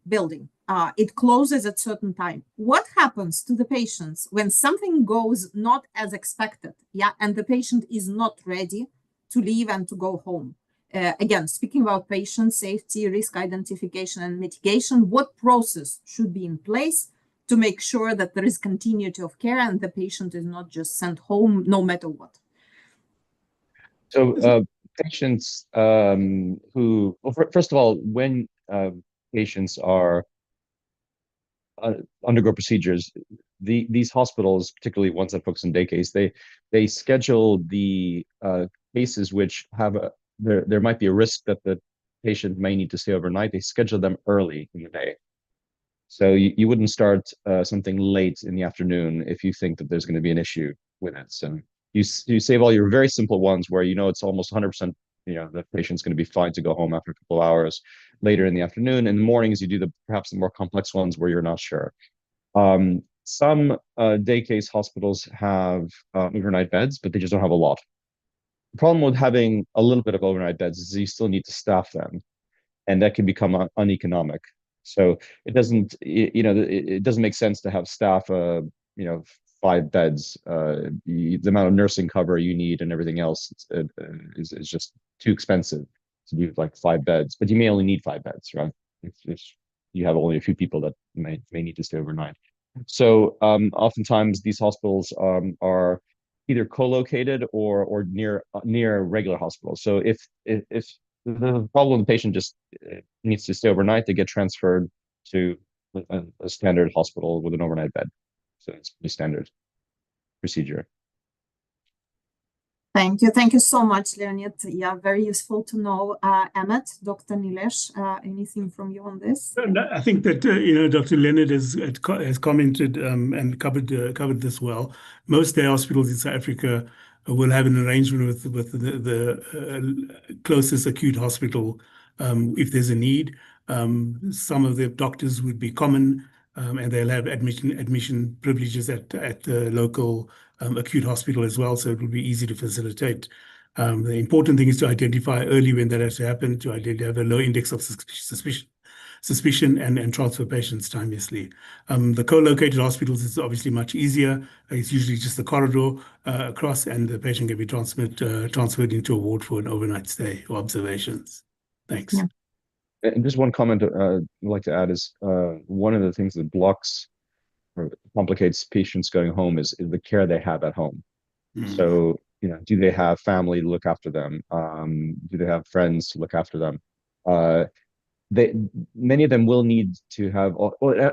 building, it closes at certain time. What happens to the patients when something goes not as expected, yeah, and the patient is not ready to leave and to go home? Again, speaking about patient safety, risk identification, and mitigation, what process should be in place to make sure that there is continuity of care and the patient is not just sent home no matter what? So patients who, well, first of all, when patients are undergo procedures, these hospitals, particularly ones that focus on day case, they schedule the cases which have there might be a risk that the patient may need to stay overnight. They schedule them early in the day. So you wouldn't start something late in the afternoon if you think that there's going to be an issue with it. So you save all your very simple ones where you know it's almost 100%, the patient's going to be fine to go home after a couple of hours later in the afternoon. In the mornings, you do perhaps the more complex ones where you're not sure. Some day case hospitals have overnight beds, but they just don't have a lot. The problem with having a little bit of overnight beds is you still need to staff them, and that can become uneconomic. So it doesn't make sense to have staff, 5 beds. The amount of nursing cover you need and everything else is just too expensive to do like 5 beds. But you may only need 5 beds, right? If you have only a few people that may need to stay overnight. So oftentimes these hospitals are either co-located or near regular hospitals. So if the problem, the patient just needs to stay overnight, they get transferred to a standard hospital with an overnight bed. So it's pretty standard procedure. Thank you. Thank you so much, Leonid. Yeah, very useful to know. Emmett, Dr. Nilesh, anything from you on this? I think that Dr. Leonard has commented and covered this well. Most day hospitals in South Africa will have an arrangement with the closest acute hospital if there's a need. Some of the doctors would be common, and they'll have admission privileges at the local acute hospital as well, so it will be easy to facilitate. The important thing is to identify early when that has to happen, to have a low index of suspicion and transfer patients timeously. The co-located hospitals is obviously much easier. It's usually just a corridor across, and the patient can be transferred into a ward for an overnight stay or observations. Thanks. Yeah. And just one comment I'd like to add is one of the things that blocks or complicates patients going home is the care they have at home. So, do they have family to look after them? Do they have friends to look after them? Many of them will need to have,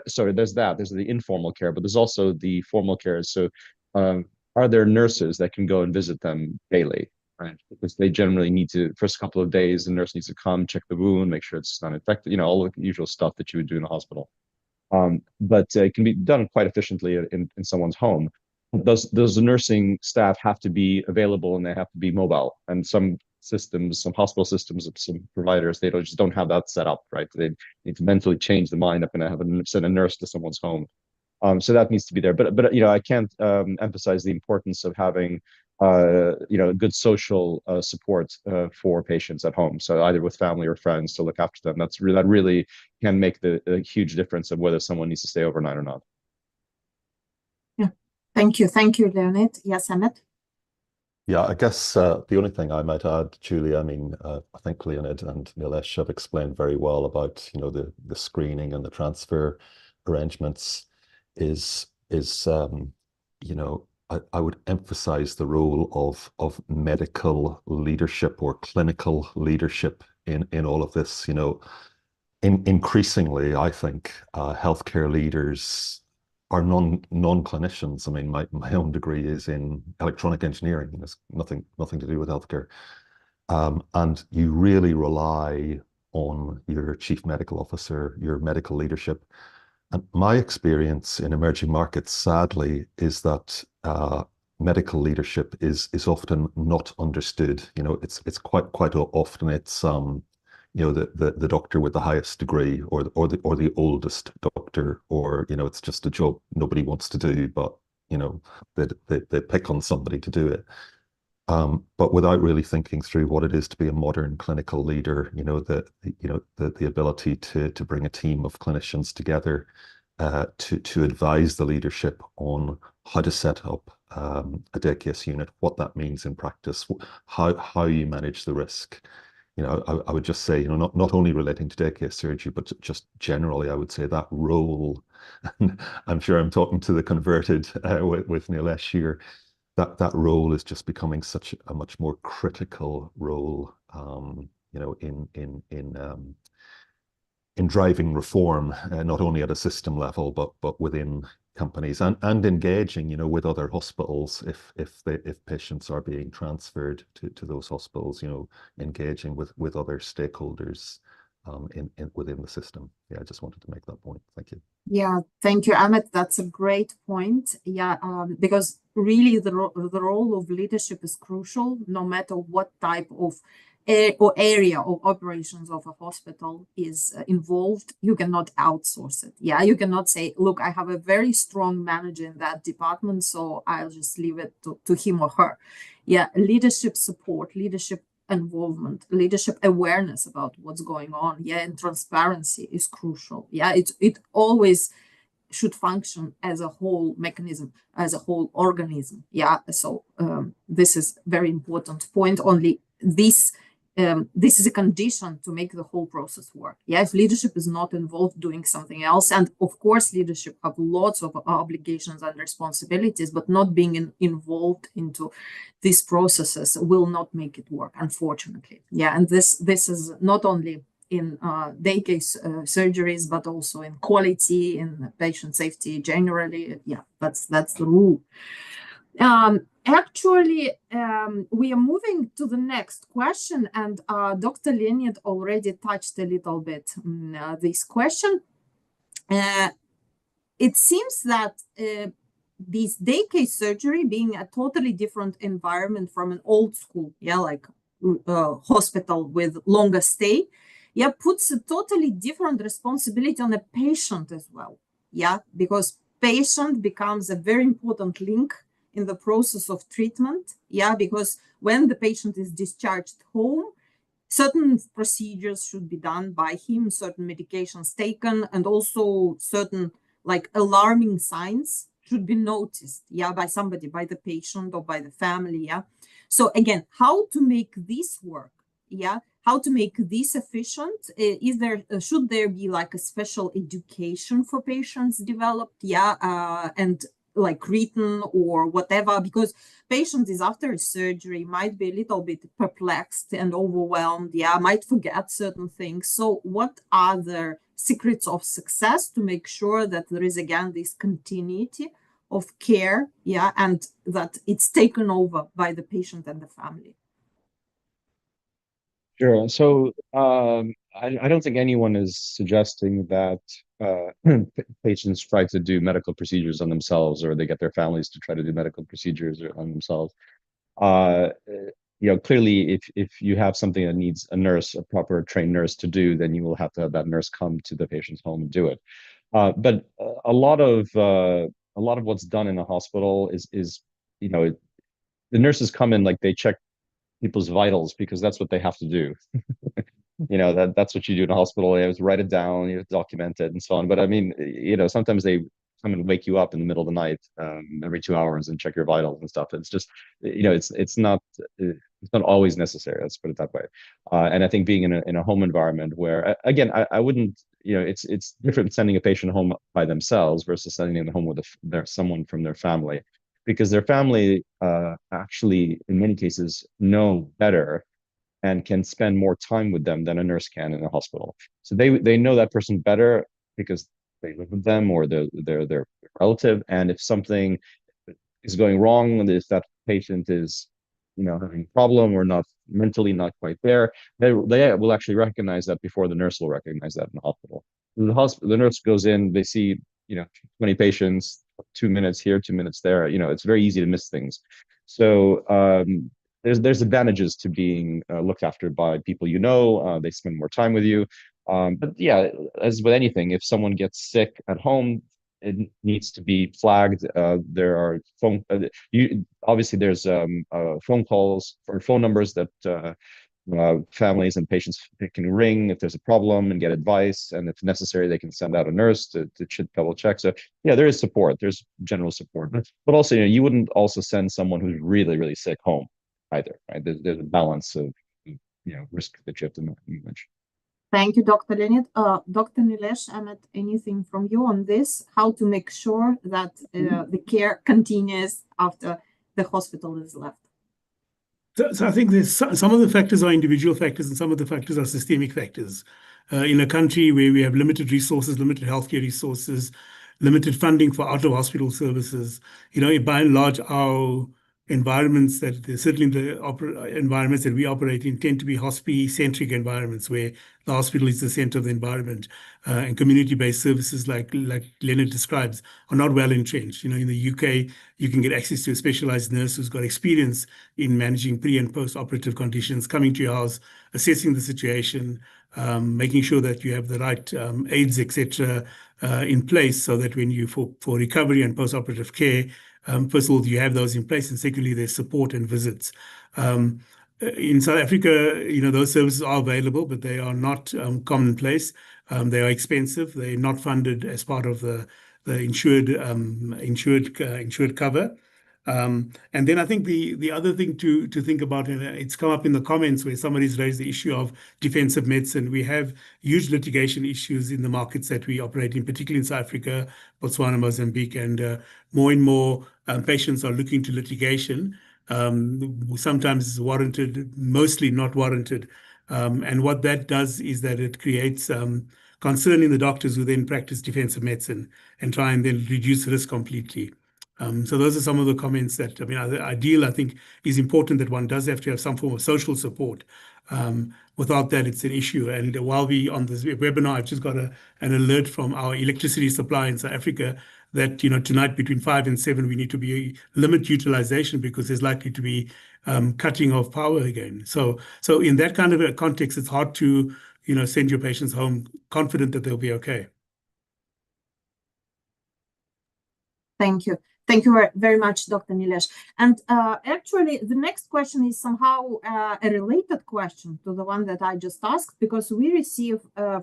sorry, there's the informal care, but there's also the formal care. So are there nurses that can go and visit them daily? Right, because they generally need to, first couple of days, the nurse needs to come check the wound, make sure it's not infected, all the usual stuff that you would do in a hospital. But it can be done quite efficiently in someone's home. Those nursing staff have to be available and they have to be mobile. And some hospital systems, some providers, they just don't have that set up, right? They need to mentally change the mind up and send a nurse to someone's home. So that needs to be there. But I can't emphasize the importance of having good social support for patients at home. So either with family or friends to look after them. That really can make a huge difference of whether someone needs to stay overnight or not. Yeah. Thank you. Thank you, Leonid. Yes, Emmett? Yeah, I guess the only thing I might add, Julie, I mean, I think Leonid and Nilesh have explained very well about, the screening and the transfer arrangements is I would emphasize the role of medical leadership or clinical leadership in all of this. Increasingly, I think healthcare leaders are non-clinicians. I mean, my own degree is in electronic engineering. It's nothing to do with healthcare, and you really rely on your chief medical officer, your medical leadership. And my experience in emerging markets, sadly, is that medical leadership is often not understood. It's quite often it's the doctor with the highest degree or the oldest doctor, or it's just a job nobody wants to do, but they pick on somebody to do it. But without really thinking through what it is to be a modern clinical leader, the ability to bring a team of clinicians together to advise the leadership on how to set up a day case unit, what that means in practice, how you manage the risk. I would just say, not only relating to day case surgery, but just generally, I would say that role, and I'm sure I'm talking to the converted with Nilesh here, that role is just becoming such a much more critical role, you know, in driving reform, not only at a system level, but within companies, and engaging, you know, with other hospitals if patients are being transferred to those hospitals, you know, engaging with other stakeholders within the system. Yeah, I just wanted to make that point. Thank you. Yeah, thank you, Amit. That's a great point. Yeah, because really the role of leadership is crucial, no matter what type of or area of operations of a hospital is involved. You cannot outsource it. Yeah, you cannot say, look, I have a very strong manager in that department, so I'll just leave it to him or her. Yeah, leadership support, leadership involvement, leadership awareness about what's going on, yeah, and transparency is crucial. Yeah, it always should function as a whole mechanism, as a whole organism. Yeah, so this is very important point. Only this is a condition to make the whole process work. Yeah, if leadership is not involved doing something else, and of course leadership have lots of obligations and responsibilities, but not being involved into these processes will not make it work, unfortunately. Yeah, and this is not only in day case surgeries, but also in quality, in patient safety generally. Yeah, that's the rule. Actually, we are moving to the next question, and Dr. Leonid already touched a little bit on this question. It seems that this day case surgery, being a totally different environment from an old school, yeah, like hospital with longer stay, yeah, puts a totally different responsibility on the patient as well. Yeah, because patient becomes a very important link in the process of treatment. Yeah, because when the patient is discharged home, certain procedures should be done by him, certain medications taken, and also certain like alarming signs should be noticed, yeah, by somebody, by the patient or by the family. Yeah, so again, how to make this work? Yeah, how to make this efficient? Is there should there be like a special education for patients developed? Yeah, and like written or whatever, because patient is after a surgery, might be a little bit perplexed and overwhelmed, yeah, might forget certain things. So what are the secrets of success to make sure that there is again this continuity of care, yeah, and that it's taken over by the patient and the family? Sure. So I don't think anyone is suggesting that patients try to do medical procedures on themselves, or they get their families to try to do medical procedures on themselves. You know, clearly, if you have something that needs a nurse, a proper trained nurse to do, then you will have to have that nurse come to the patient's home and do it. But a lot of what's done in the hospital is you know, the nurses come in, like they check people's vitals because that's what they have to do. You know, that's what you do in a hospital. You have to write it down, you have to document it and so on. But I mean, you know, sometimes they come and wake you up in the middle of the night every 2 hours and check your vitals and stuff. It's just, you know, it's not always necessary. Let's put it that way. And I think being in a home environment where, again, I wouldn't, you know, it's different sending a patient home by themselves versus sending them home with someone from their family, because their family actually, in many cases, know better and can spend more time with them than a nurse can in a hospital. So they know that person better because they live with them or they're their relative. And if something is going wrong, if that patient is, you know, having a problem or not mentally not quite there, they will actually recognize that before the nurse will recognize that in the hospital. The nurse goes in, they see, you know, 20 patients, 2 minutes here, 2 minutes there. You know, it's very easy to miss things. So there's advantages to being looked after by people you know. They spend more time with you. But yeah, as with anything, if someone gets sick at home, it needs to be flagged. There are obviously there's phone calls or phone numbers that families and patients can ring if there's a problem and get advice, and if necessary, they can send out a nurse to double check. So yeah, there is support. There's general support, but also, you know, you wouldn't also send someone who's really, really sick home either, right? There's a balance of, you know, risk that you have to manage. Thank you, Dr. Leonid. Dr. Nilesh, Amit, anything from you on this? How to make sure that the care continues after the hospital is left? So I think there's some of the factors are individual factors and some of the factors are systemic factors. In a country where we have limited resources, limited healthcare resources, limited funding for out-of-hospital services, by and large, our environments certainly the environments that we operate in tend to be hospice-centric environments where the hospital is the center of the environment, and community-based services like Leonard describes are not well entrenched. In the UK, you can get access to a specialized nurse who's got experience in managing pre and post-operative conditions, coming to your house, assessing the situation, making sure that you have the right aids, etc., in place, so that when you for recovery and post-operative care, first of all, you have those in place, and secondly, there's support and visits. In South Africa, those services are available, but they are not commonplace. They are expensive. They're not funded as part of the insured cover. And then I think the other thing to think about, and it's come up in the comments where somebody's raised the issue of defensive medicine. We have huge litigation issues in the markets that we operate in, particularly in South Africa, Botswana, Mozambique, and more and more patients are looking to litigation. Sometimes warranted, mostly not warranted. And what that does is that it creates concern in the doctors who then practice defensive medicine and try and then reduce risk completely. So those are some of the comments that, ideal, I think, is important that one does have to have some form of social support. Without that, it's an issue. And while we on this webinar, I've just got an alert from our electricity supply in South Africa that, tonight between 5 and 7, we need to limit utilization because there's likely to be cutting of power again. So in that kind of a context, it's hard to, send your patients home confident that they'll be okay. Thank you. Thank you very much, Dr. Nilesh. And actually, the next question is somehow a related question to the one that I just asked, because we receive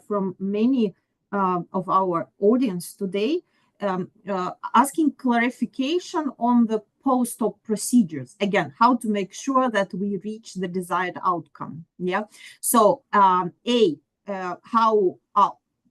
from many of our audience today asking clarification on the post-op procedures. Again, how to make sure that we reach the desired outcome. Yeah. So, how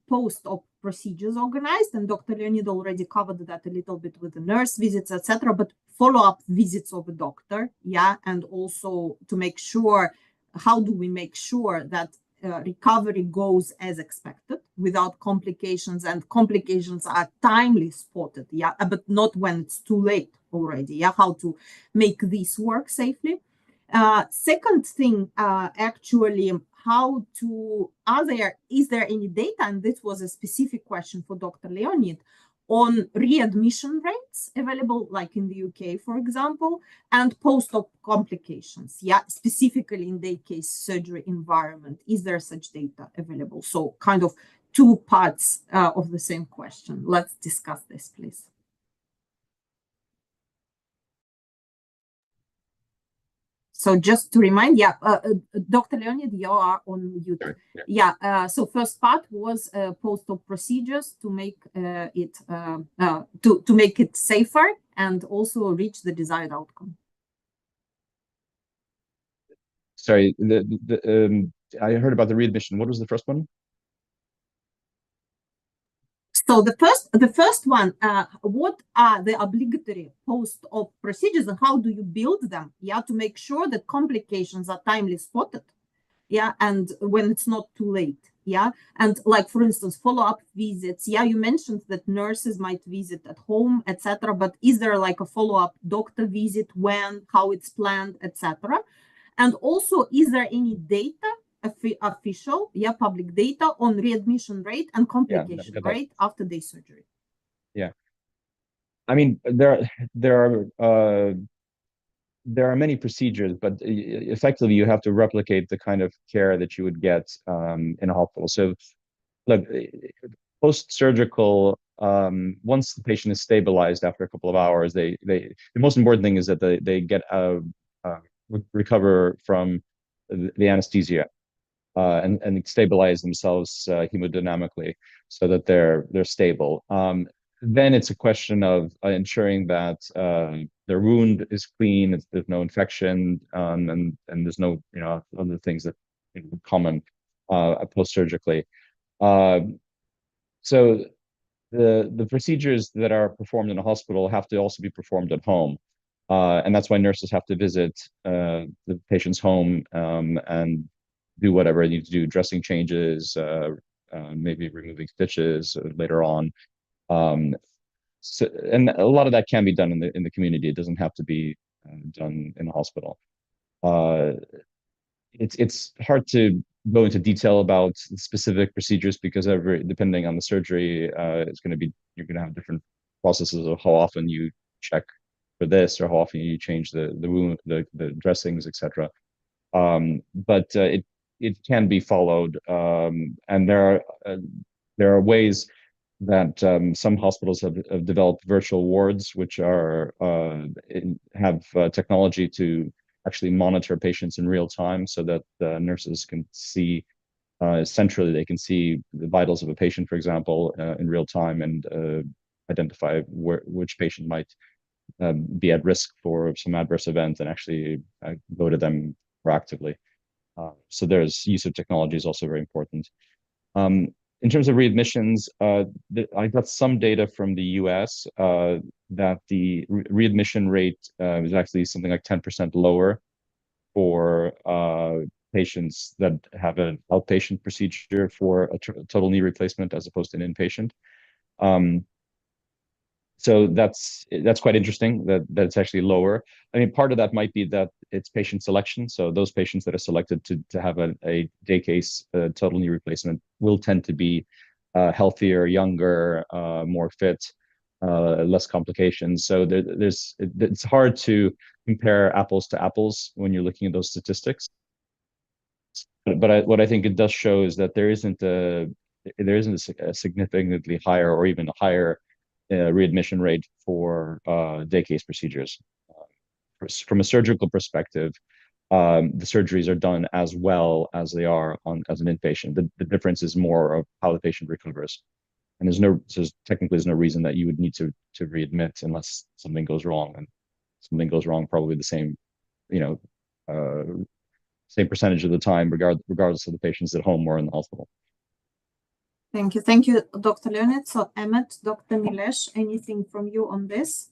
post-op procedures organized, and Dr. Leonid already covered that a little bit with the nurse visits, etc., but follow-up visits of a doctor, yeah, and also to make sure, how do we make sure that recovery goes as expected without complications, and complications are timely spotted, yeah, but not when it's too late already, yeah, how to make this work safely. Second thing, actually, is there any data, and this was a specific question for Dr. Leonid, on readmission rates available, like in the UK, for example, and post-op complications, yeah, specifically in day case surgery environment. Is there such data available? So kind of two parts of the same question. Let's discuss this, please. So just to remind, yeah, Dr. Leonid, you are on mute. Sorry, yeah. So first part was post-op procedures to make to make it safer and also reach the desired outcome. Sorry, I heard about the readmission. What was the first one? So the first one, what are the obligatory post-op procedures and how do you build them? Yeah, to make sure that complications are timely spotted. Yeah, and when it's not too late. Yeah, and like for instance, follow-up visits. Yeah, you mentioned that nurses might visit at home, etc. But is there like a follow-up doctor visit, when, how it's planned, etc. And also, is there any data? Official, yeah, public data on readmission rate and complication rate after day surgery? Yeah, I mean, there are many procedures, but effectively you have to replicate the kind of care that you would get in a hospital. So, look, post-surgical, once the patient is stabilized after a couple of hours, the most important thing is that they get recover from the anesthesia. And stabilize themselves hemodynamically so that they're stable. Then it's a question of ensuring that their wound is clean, there's no infection, and there's no other things that common post-surgically. So the procedures that are performed in a hospital have to also be performed at home. And that's why nurses have to visit the patient's home and do whatever they need to do, dressing changes, maybe removing stitches later on. Um, so, and a lot of that can be done in the community. It doesn't have to be done in the hospital. Uh, it's hard to go into detail about specific procedures because depending on the surgery, it's going to be you're going to have different processes of how often you check for this or how often you change the wound, the dressings, etc. But it can be followed, and there are ways that some hospitals have developed virtual wards, which have technology to actually monitor patients in real time, so that nurses can see centrally. They can see the vitals of a patient, for example, in real time, and identify which patient might be at risk for some adverse event, and actually go to them proactively. So there's use of technology is also very important. Um, in terms of readmissions, I got some data from the US that the readmission rate is actually something like 10% lower for patients that have an outpatient procedure for a total knee replacement as opposed to an inpatient. Um, so that's quite interesting that it's actually lower. I mean, part of that might be that it's patient selection. So those patients that are selected to have a day case total knee replacement will tend to be healthier, younger, more fit, less complications. So it's hard to compare apples to apples when you're looking at those statistics. But what I think it does show is that there isn't a significantly higher or even a higher readmission rate for day case procedures. From a surgical perspective, the surgeries are done as well as they are as an inpatient. The difference is more of how the patient recovers. And there's no reason that you would need to readmit unless something goes wrong. And something goes wrong probably the same, you know, same percentage of the time, regardless of the patients at home or in the hospital. Thank you, Dr. Leonid. So, Emmett, Dr. Milesh, anything from you on this?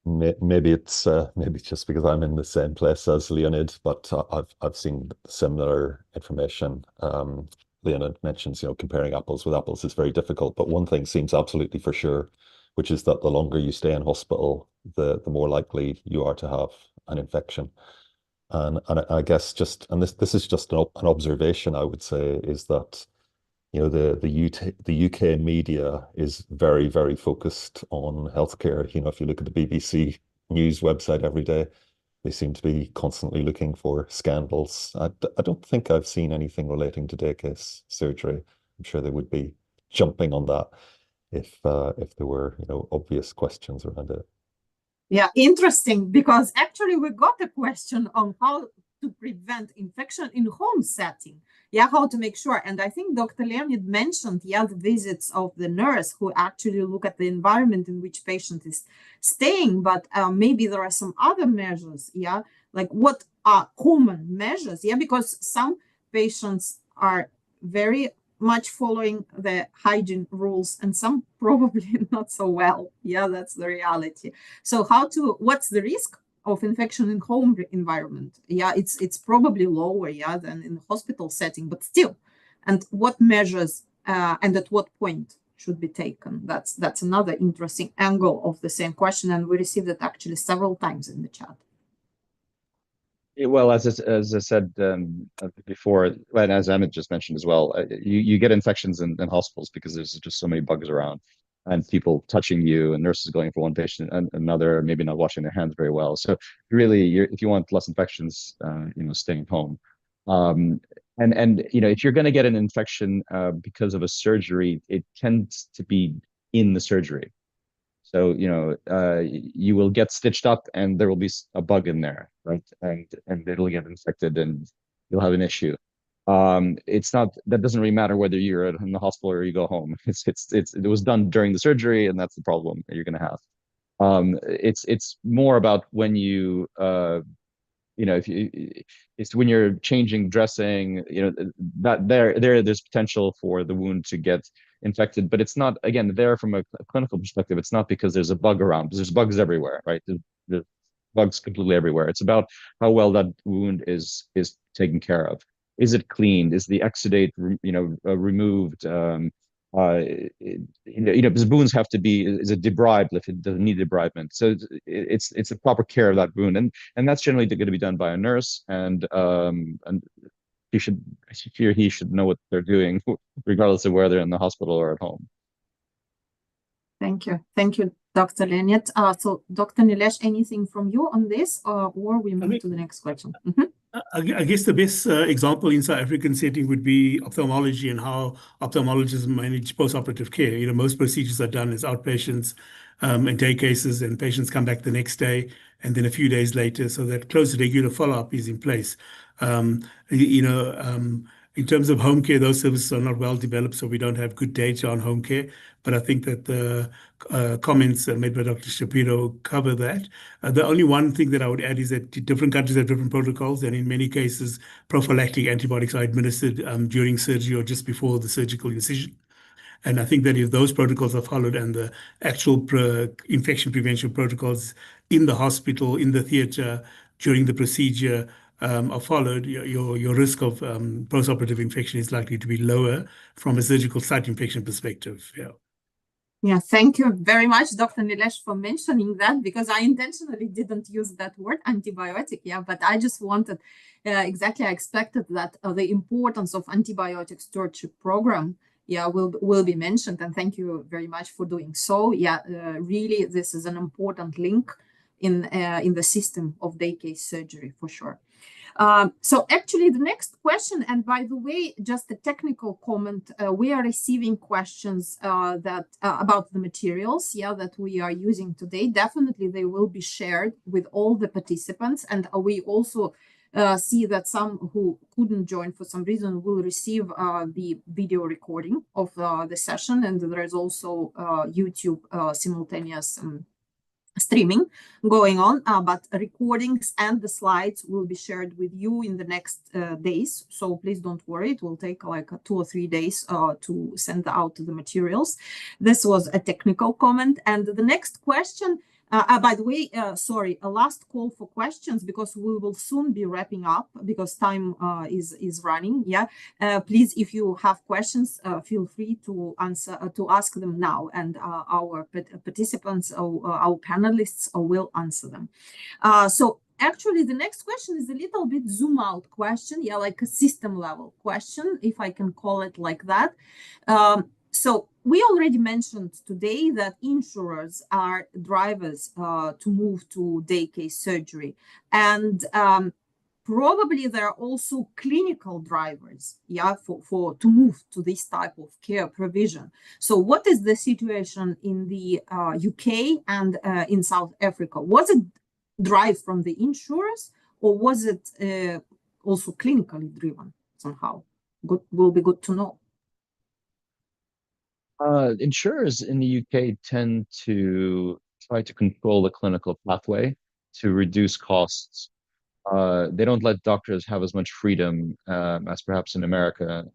Maybe it's just because I'm in the same place as Leonid, but I've seen similar information. Leonid mentions, comparing apples with apples is very difficult, but one thing seems absolutely for sure, which is that the longer you stay in hospital, the more likely you are to have an infection. And I guess this is just an observation, I would say, is that the UK media is very, very focused on healthcare. If you look at the BBC News website every day, they seem to be constantly looking for scandals. I don't think I've seen anything relating to day case surgery. I'm sure they would be jumping on that if there were obvious questions around it. Yeah, interesting, because actually we got a question on how to prevent infection in home setting. Yeah, how to make sure. And I think Dr. Leonid mentioned the visits of the nurse who actually look at the environment in which patient is staying, but maybe there are some other measures, yeah, like what are common measures, yeah, because some patients are very much following the hygiene rules and some probably not so well. Yeah, that's the reality. So what's the risk of infection in home environment? Yeah, it's probably lower, yeah, than in the hospital setting, but still. And what measures and at what point should be taken? That's another interesting angle of the same question, and we received it actually several times in the chat. Well, as I said before, and as Emmett just mentioned as well, you get infections in hospitals because there's just so many bugs around, and people touching you, and nurses going for one patient and another, maybe not washing their hands very well. So really, if you want less infections, staying home. And if you're going to get an infection because of a surgery, it tends to be in the surgery. So, you will get stitched up and there will be a bug in there, right? And it'll get infected and you'll have an issue. That doesn't really matter whether you're in the hospital or you go home. It was done during the surgery, and that's the problem that you're going to have. It's more about when it's when you're changing dressing, that there's potential for the wound to get infected, but it's not, again, there from a clinical perspective, it's not because there's a bug around, because there's bugs everywhere, right? The bugs completely everywhere. It's about how well that wound is taken care of. Is it cleaned? Is the exudate, removed? Because wounds have to be, is it debribed if it doesn't need debridement? So it's a proper care of that wound, and that's generally going to be done by a nurse, and she or he should know what they're doing, regardless of whether they're in the hospital or at home. Thank you, Dr. Leonid. So, Dr. Nilesh, anything from you on this, or we move to the next question? I guess the best example in South African setting would be ophthalmology and how ophthalmologists manage post-operative care. Most procedures are done as outpatients and day cases, and patients come back the next day and then a few days later, so that close regular follow-up is in place. In terms of home care, those services are not well developed, so we don't have good data on home care. But I think that the comments made by Dr. Shapiro cover that. The only one thing that I would add is that different countries have different protocols, and in many cases, prophylactic antibiotics are administered during surgery or just before the surgical incision. And I think that if those protocols are followed and the actual infection prevention protocols in the hospital, in the theater, during the procedure are followed, your risk of post-operative infection is likely to be lower from a surgical site infection perspective. Yeah. Yeah, thank you very much, Dr. Nilesh, for mentioning that, because I intentionally didn't use that word, antibiotic. Yeah, but I just wanted, exactly, I expected that the importance of antibiotic stewardship program, yeah, will be mentioned. And thank you very much for doing so. Yeah, really, this is an important link in the system of day case surgery for sure. So actually the next question, and by the way, just a technical comment, we are receiving questions that about the materials, yeah, that we are using today. Definitely they will be shared with all the participants, and we also see that some who couldn't join for some reason will receive the video recording of the session, and there is also YouTube simultaneous streaming going on, but recordings and the slides will be shared with you in the next days. So please don't worry, it will take like 2 or 3 days to send out the materials. This was a technical comment. And the next question, by the way, sorry, a last call for questions, because we will soon be wrapping up because time is running. Yeah, please, if you have questions, feel free to ask them now, and our participants, our panelists, will answer them. So actually, the next question is a little bit zoom out question, yeah, like a system level question, if I can call it like that. So we already mentioned today that insurers are drivers to move to day case surgery, and probably there are also clinical drivers, yeah, for to move to this type of care provision. So what is the situation in the UK and in South Africa? Was it drive from the insurers, or was it also clinically driven somehow? Will be good to know. Insurers in the UK tend to try to control the clinical pathway to reduce costs. They don't let doctors have as much freedom as perhaps in America.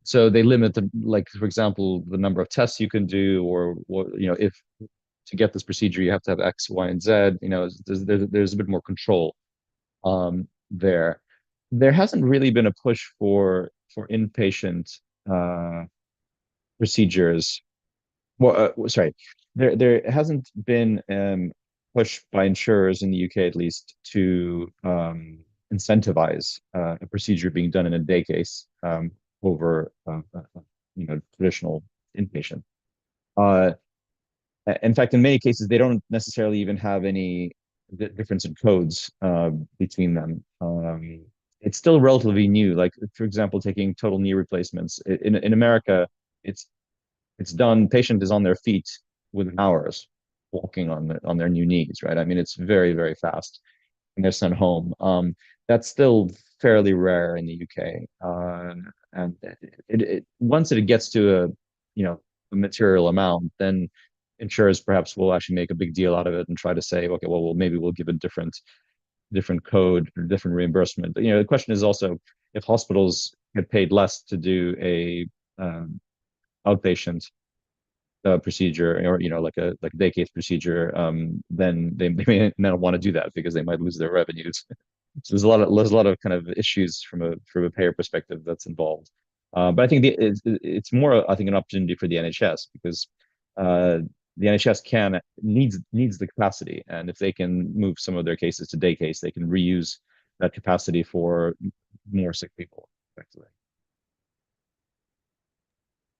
So they limit the, like, for example, the number of tests you can do, or what, if to get this procedure you have to have X, Y, and Z. There's a bit more control there. There hasn't really been a push for inpatient procedures. Well, sorry, there hasn't been push by insurers in the UK, at least, to incentivize a procedure being done in a day case over traditional inpatient. In fact, in many cases, they don't necessarily even have any difference in codes between them. It's still relatively new. Like, for example, taking total knee replacements in America, it's done. Patient is on their feet within hours, walking on their new knees. Right. I mean, it's very, very fast, and they're sent home. That's still fairly rare in the UK. And once it gets to a material amount, then insurers perhaps will actually make a big deal out of it and try to say, okay, well maybe we'll give a different code or different reimbursement. But the question is also, if hospitals get paid less to do a outpatient procedure, or like a day case procedure, then they may not want to do that because they might lose their revenues. So there's a lot of kind of issues from a payer perspective that's involved. But I think it's more, I think, an opportunity for the NHS, because the NHS needs the capacity, and if they can move some of their cases to day case, they can reuse that capacity for more sick people, effectively.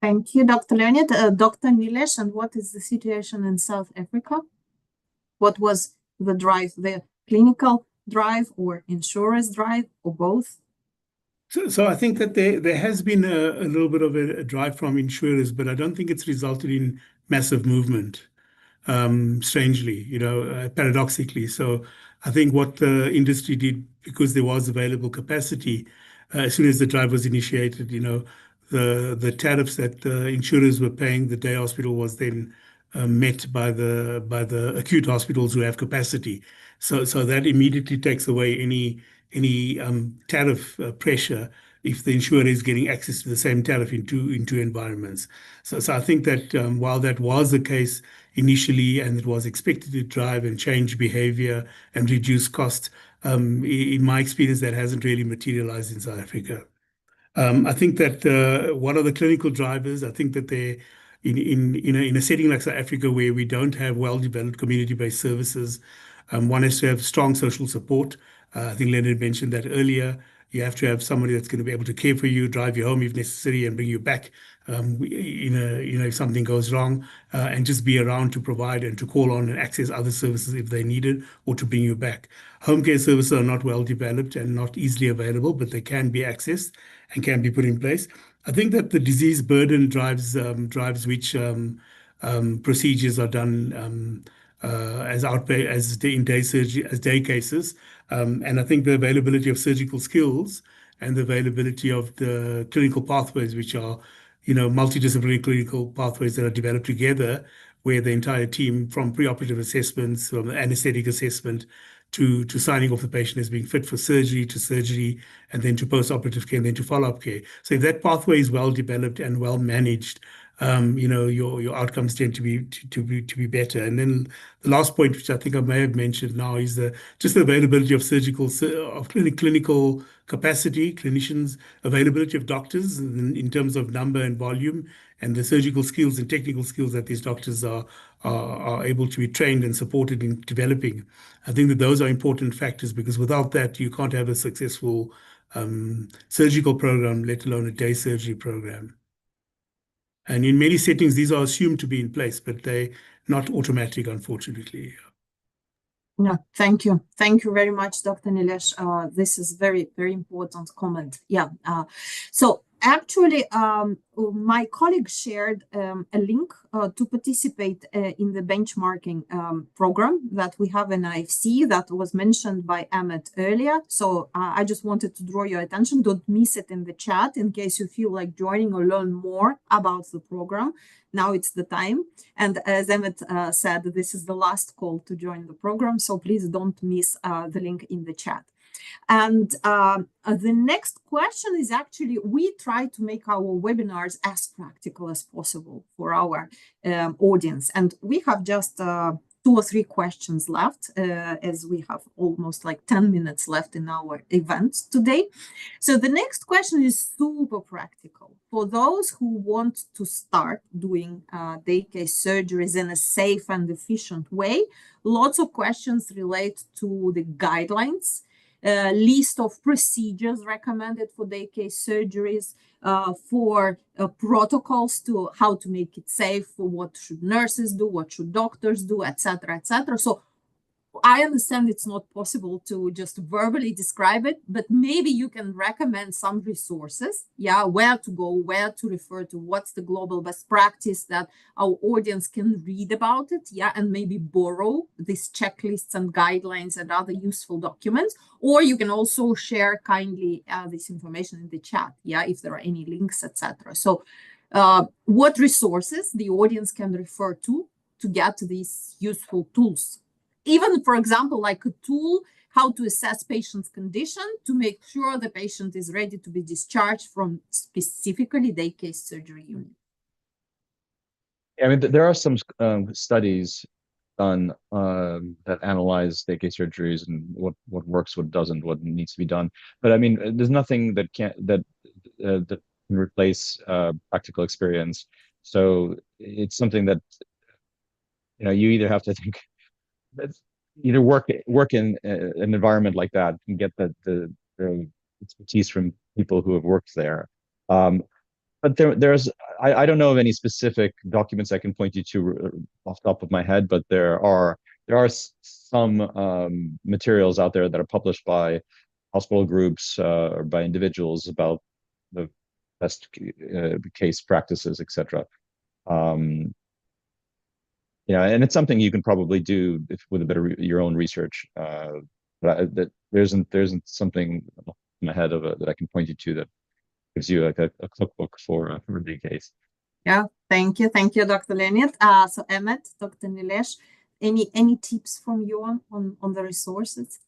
Thank you, Dr. Leonid. Dr. Nilesh, and what is the situation in South Africa? What was the drive, the clinical drive or insurers drive, or both? So I think that there has been a little bit of a drive from insurers, but I don't think it's resulted in massive movement, strangely, paradoxically. So I think what the industry did, because there was available capacity, as soon as the drive was initiated, the tariffs that the insurers were paying the day hospital was then met by the acute hospitals who have capacity. So that immediately takes away any tariff pressure if the insurer is getting access to the same tariff in two environments. So I think that while that was the case initially, and it was expected to drive and change behavior and reduce cost, in my experience, that hasn't really materialized in South Africa. I think that one of the clinical drivers, I think that they, in a setting like South Africa, where we don't have well-developed community-based services, one has to have strong social support. I think Leonard mentioned that earlier. You have to have somebody that's going to be able to care for you, drive you home if necessary, and bring you back, if something goes wrong, and just be around to provide and to call on and access other services if they need it, or to bring you back. Home care services are not well developed and not easily available, but they can be accessed and can be put in place. I think that the disease burden drives which procedures are done as day surgery, as day cases, and I think the availability of surgical skills and the availability of the clinical pathways, which are multidisciplinary clinical pathways that are developed together, where the entire team, from preoperative assessments, from anesthetic assessment, to signing off the patient as being fit for surgery, to surgery, and then to post-operative care, and then to follow-up care. So if that pathway is well developed and well managed, your outcomes tend to be better. And then the last point, which I think I may have mentioned now, is just the availability of clinical capacity, clinicians, availability of doctors in terms of number and volume, and the surgical skills and technical skills that these doctors are able to be trained and supported in developing. I think that those are important factors, because without that, you can't have a successful surgical program, let alone a day surgery program. And in many settings, these are assumed to be in place, but they're not automatic, unfortunately. No, thank you. Thank you very much, Dr. Nilesh. This is very, very important comment. Yeah. So actually, my colleague shared a link to participate in the benchmarking program that we have in IFC that was mentioned by Ahmed earlier. So I just wanted to draw your attention. Don't miss it in the chat in case you feel like joining or learn more about the program. Now it's the time. And as Ahmed said, this is the last call to join the program. So please don't miss the link in the chat. And the next question is actually, we try to make our webinars as practical as possible for our audience. And we have just 2 or 3 questions left, as we have almost like 10 minutes left in our event today. So the next question is super practical. For those who want to start doing day case surgeries in a safe and efficient way, lots of questions relate to the guidelines, list of procedures recommended for day case surgeries, for protocols to how to make it safe, for what should nurses do, what should doctors do, etc., etc. So I understand it's not possible to just verbally describe it, but maybe you can recommend some resources, where to go, where to refer to, what's the global best practice that our audience can read about it, and maybe borrow these checklists and guidelines and other useful documents. Or you can also share kindly this information in the chat, if there are any links, etc. So what resources the audience can refer to get these useful tools? Even, for example, like a tool how to assess patient's condition to make sure the patient is ready to be discharged from specifically day case surgery unit. I mean, there are some studies done that analyze day case surgeries and what works, what doesn't, what needs to be done. But I mean, there's nothing that that can replace practical experience. So it's something that you either have to think, either work in an environment like that and get the expertise from people who have worked there. But I don't know of any specific documents I can point you to off the top of my head, but there are some materials out there that are published by hospital groups or by individuals about the best case practices, etc. And it's something you can probably do with a bit of your own research. But there isn't something in my head that I can point you to that gives you like a cookbook for the case. Yeah, thank you, Dr. Leonid. So Emmet, Dr. Nilesh, any tips from you on the resources?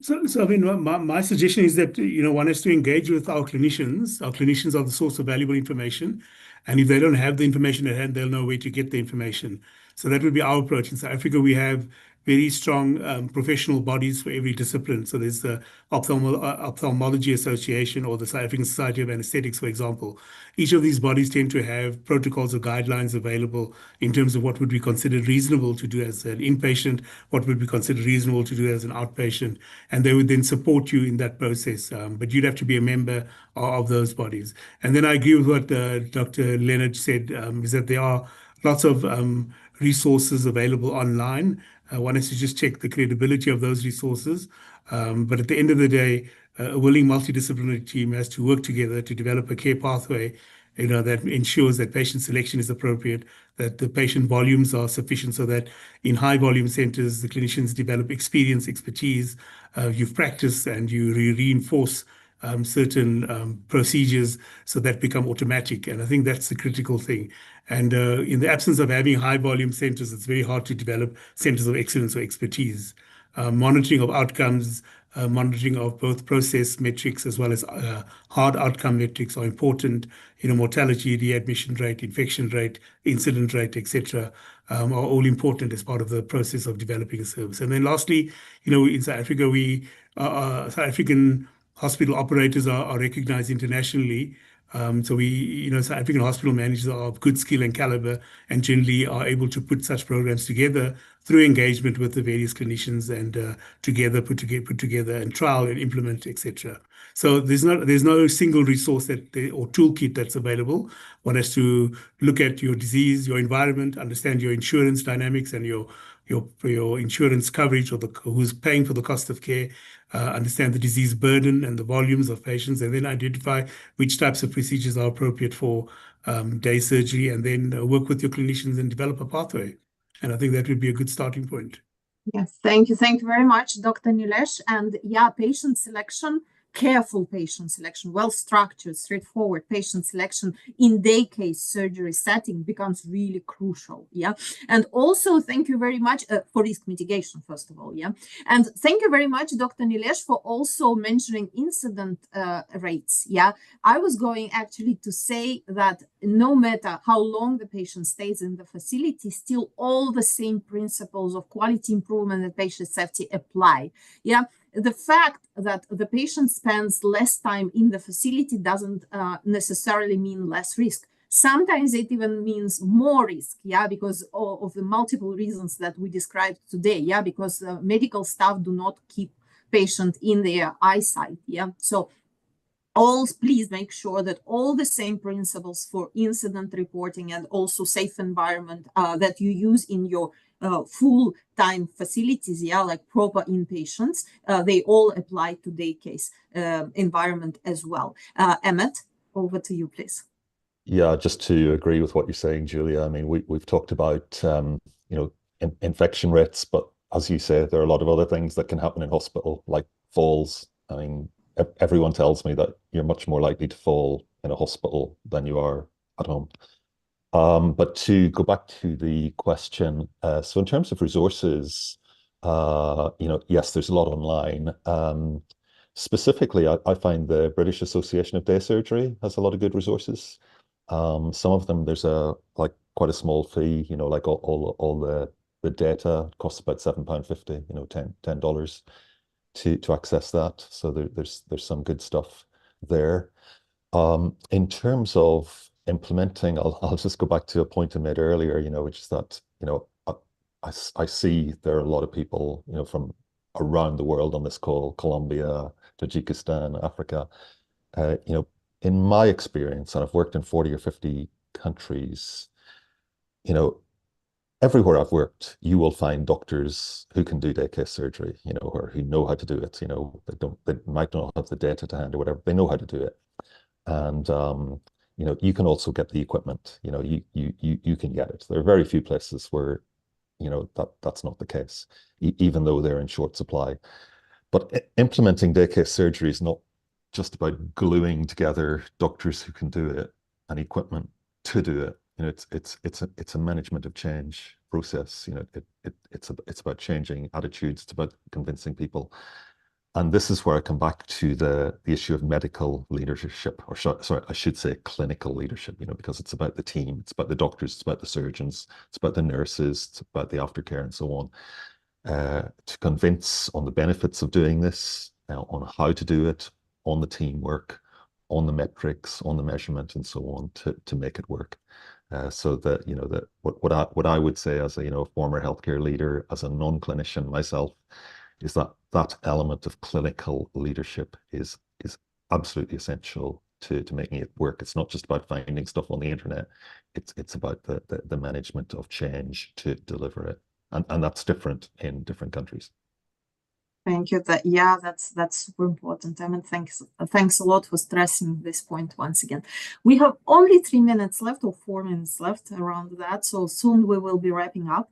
So I mean, my suggestion is that one has to engage with our clinicians. Our clinicians are the source of valuable information, and if they don't have the information at hand, they'll know where to get the information. So that would be our approach. In South Africa, we have very strong professional bodies for every discipline. So there's the Ophthalmology Association or the South African Society of Anesthetics, for example. Each of these bodies tend to have protocols or guidelines available in terms of what would be considered reasonable to do as an inpatient, what would be considered reasonable to do as an outpatient, and they would then support you in that process. But you'd have to be a member of those bodies. And then I agree with what Dr. Leonard said, is that there are lots of resources available online. One has to just check the credibility of those resources. But at the end of the day, a willing multidisciplinary team has to work together to develop a care pathway, that ensures that patient selection is appropriate, that the patient volumes are sufficient so that in high volume centers, the clinicians develop experience, expertise, you've practiced and you reinforce certain procedures so that become automatic. And I think that's the critical thing. And in the absence of having high volume centers, it's very hard to develop centers of excellence or expertise. Monitoring of outcomes, monitoring of both process metrics as well as hard outcome metrics are important. Mortality, readmission rate, infection rate, incident rate, etc., are all important as part of the process of developing a service. And then lastly, in South Africa, South African hospital operators are recognized internationally. So South African hospital managers are of good skill and caliber and generally are able to put such programs together through engagement with the various clinicians and together put together and trial and implement, etc. So there's no single resource or toolkit that's available. One has to look at your disease, your environment, understand your insurance dynamics and your insurance coverage or who's paying for the cost of care, understand the disease burden and the volumes of patients, and then identify which types of procedures are appropriate for day surgery, and then work with your clinicians and develop a pathway. And I think that would be a good starting point. Yes, thank you very much, Dr. Nilesh. And yeah, patient selection, careful patient selection, well-structured, straightforward patient selection in day case surgery setting becomes really crucial. Yeah. And also thank you very much for risk mitigation, first of all. Yeah. And thank you very much, Dr. Nilesh, for also mentioning incident rates. Yeah. I was going actually to say that no matter how long the patient stays in the facility, still all the same principles of quality improvement and patient safety apply. Yeah. The fact that the patient spends less time in the facility doesn't necessarily mean less risk. Sometimes it even means more risk, yeah, because of the multiple reasons that we described today, yeah, because medical staff do not keep patient in their eyesight, yeah. So please make sure that all the same principles for incident reporting and also safe environment that you use in your full-time facilities, yeah, like proper inpatients, they all apply to day case environment as well. Emmet, over to you, please. Yeah, just to agree with what you're saying, Julia. I mean, we've talked about infection rates, but as you say, there are a lot of other things that can happen in hospital, like falls. I mean, everyone tells me that you're much more likely to fall in a hospital than you are at home. But to go back to the question, so in terms of resources, Yes, there's a lot online. Specifically, I find the British Association of Day Surgery has a lot of good resources. Some of them, there's quite a small fee, like all the data costs about £7.50, $10 to access that. So there's some good stuff there. In terms of implementing, I'll just go back to a point I made earlier, which is that, I see there are a lot of people, from around the world on this call, Colombia, Tajikistan, Africa. In my experience, and I've worked in 40 or 50 countries, everywhere I've worked, you will find doctors who can do day case surgery, or who know how to do it. They might not have the data to hand or whatever. They know how to do it. And you can also get the equipment. You can get it. There are very few places where that's not the case, even though they're in short supply. But implementing day case surgery is not just about gluing together doctors who can do it and equipment to do it. It's a management of change process. It's about changing attitudes. It's about convincing people. And this is where I come back to the issue of medical leadership, or sorry, I should say clinical leadership, because it's about the team, it's about the doctors, it's about the surgeons, it's about the nurses, it's about the aftercare and so on. To convince on the benefits of doing this, on how to do it, on the teamwork, on the metrics, on the measurement, and so on, to make it work. So that that what I would say as a former healthcare leader, as a non-clinician myself, is that element of clinical leadership is absolutely essential to making it work. It's not just about finding stuff on the internet. It's about the management of change to deliver it. And that's different in different countries. Thank you. That's super important. I mean, thanks a lot for stressing this point once again. We have only 3 minutes left, or 4 minutes left, around that. So soon we will be wrapping up.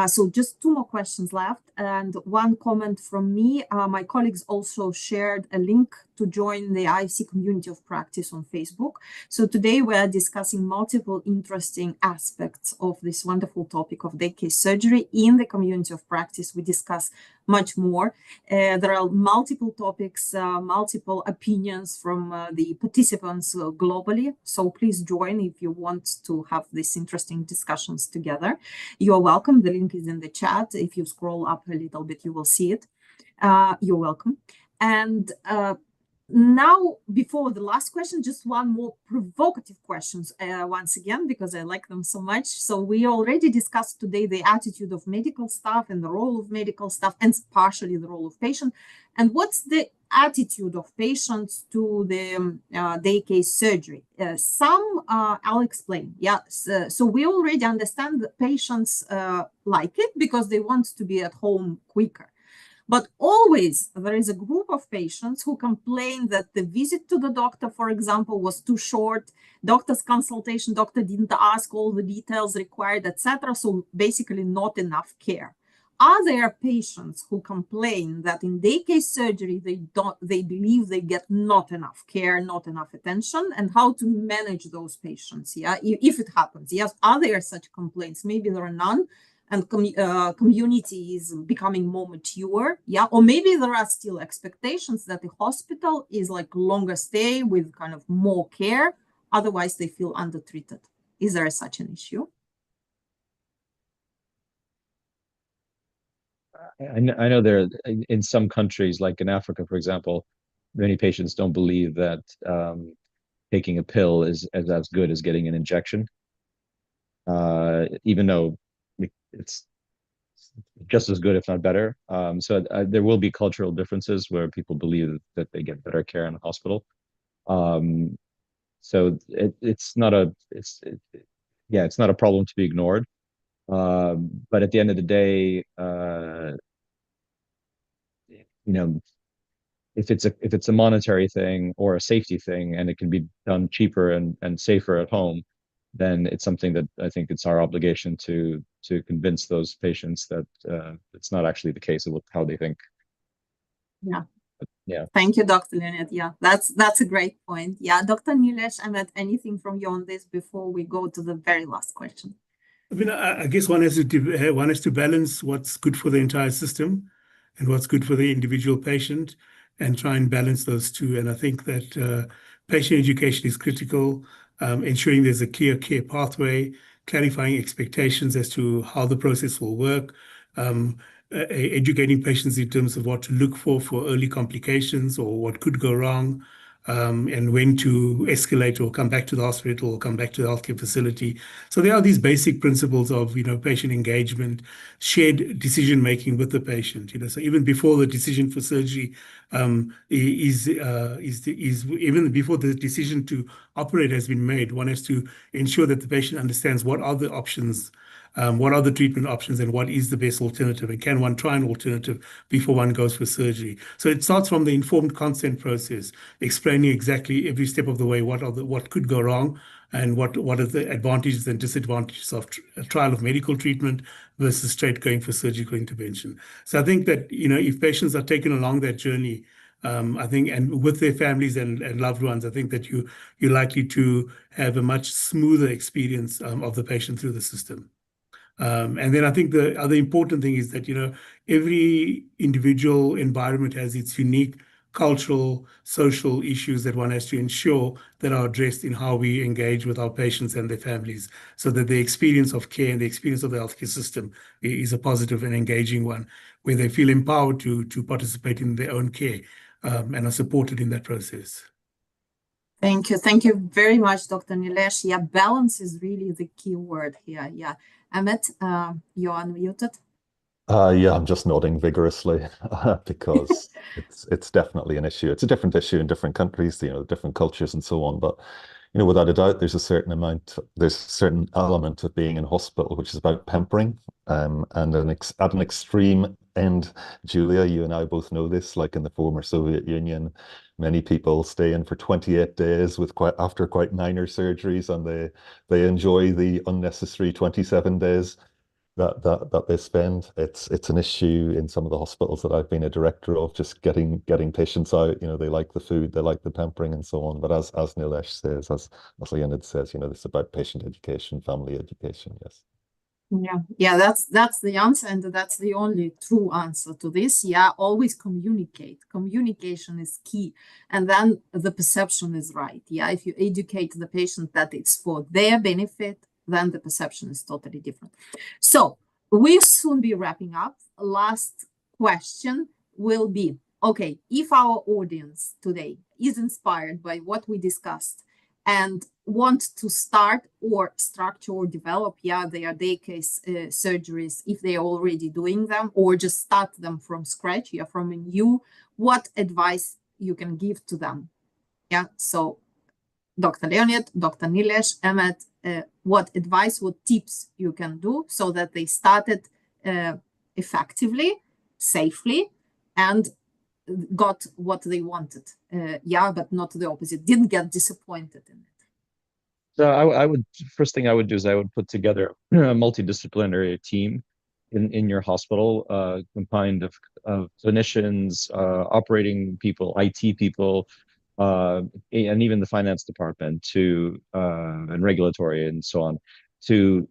So just 2 more questions left, and one comment from me. My colleagues also shared a link to join the IFC community of practice on Facebook. So today we are discussing multiple interesting aspects of this wonderful topic of day case surgery in the community of practice. We discuss much more. There are multiple topics, multiple opinions from the participants globally. So please join if you want to have these interesting discussions together. You're welcome. The link is in the chat. If you scroll up a little bit, you will see it. You're welcome. And now, before the last question, just one more provocative questions once again, because I like them so much. So we already discussed today the attitude of medical staff and the role of medical staff, and partially the role of patient. And what's the attitude of patients to the day case surgery? I'll explain. Yeah, so we already understand that patients like it because they want to be at home quicker. But always there is a group of patients who complain that the visit to the doctor, for example, was too short, doctor's consultation, doctor didn't ask all the details required, etc. So basically not enough care. Are there patients who complain that in day case surgery, they believe they get not enough care, not enough attention, and how to manage those patients? Yeah, if it happens, yes. Are there such complaints? Maybe there are none, and community is becoming more mature, yeah, or maybe there are still expectations that the hospital is like longer stay with kind of more care, otherwise they feel undertreated. Is there such an issue? I know there in some countries, like in Africa, for example, many patients don't believe that taking a pill is as good as getting an injection, even though it's just as good, if not better. So there will be cultural differences where people believe that they get better care in the hospital. So it's not a problem to be ignored. But at the end of the day, if it's a monetary thing or a safety thing, and it can be done cheaper and safer at home, then it's something that I think it's our obligation to convince those patients that it's not actually the case of how they think. Yeah. Yeah. Thank you, Dr. Leonid. Yeah, that's a great point. Yeah, Dr. Nilesh, Ahmed, anything from you on this before we go to the very last question? I mean, I guess one has to balance what's good for the entire system and what's good for the individual patient, and try and balance those two. And I think that patient education is critical, ensuring there's a clear care pathway, clarifying expectations as to how the process will work, um, educating patients in terms of what to look for early complications or what could go wrong, and when to escalate or come back to the hospital or come back to the healthcare facility. So there are these basic principles of, patient engagement, shared decision making with the patient. So even before the decision for surgery, is even before the decision to operate has been made, one has to ensure that the patient understands what are the options. What are the treatment options, and what is the best alternative, and can one try an alternative before one goes for surgery? So it starts from the informed consent process, explaining exactly every step of the way what could go wrong, and what are the advantages and disadvantages of a trial of medical treatment versus straight going for surgical intervention. So I think that if patients are taken along that journey, I think, and with their families and loved ones, I think that you're likely to have a much smoother experience of the patient through the system. And then I think the other important thing is that, every individual environment has its unique cultural, social issues that one has to ensure that are addressed in how we engage with our patients and their families, so that the experience of care and the experience of the healthcare system is a positive and engaging one, where they feel empowered to participate in their own care, and are supported in that process. Thank you. Thank you very much, Dr. Nilesh. Yeah, balance is really the key word here. Yeah. Emmett, you're unmuted. Yeah, I'm just nodding vigorously because it's definitely an issue. It's a different issue in different countries, different cultures and so on. But without a doubt, there's a certain element of being in hospital which is about pampering. And at an extreme end, Julia, you and I both know this. Like in the former Soviet Union, many people stay in for 28 days after quite minor surgeries, and they enjoy the unnecessary 27 days that they spend. It's an issue in some of the hospitals that I've been a director of, just getting patients out. They like the food, they like the pampering and so on. But as Nilesh says, as Leonid says, this is about patient education, family education. Yes. Yeah, that's the answer, and that's the only true answer to this. Yeah, always communicate. Communication is key, and then the perception is right. Yeah, if you educate the patient that it's for their benefit, then the perception is totally different. So we'll soon be wrapping up. Last question will be, okay, if our audience today is inspired by what we discussed and want to start or structure or develop their day case surgeries, if they're already doing them, or just start them from scratch, from a new, what advice you can give to them? So Dr. Leonid, Dr. Nilesh, Emmett, what advice, what tips you can do so that they started effectively, safely, and got what they wanted, but not the opposite, didn't get disappointed in it. So first thing I would do is I would put together a multidisciplinary team in your hospital, combined of clinicians, operating people, IT people, and even the finance department and regulatory and so on, to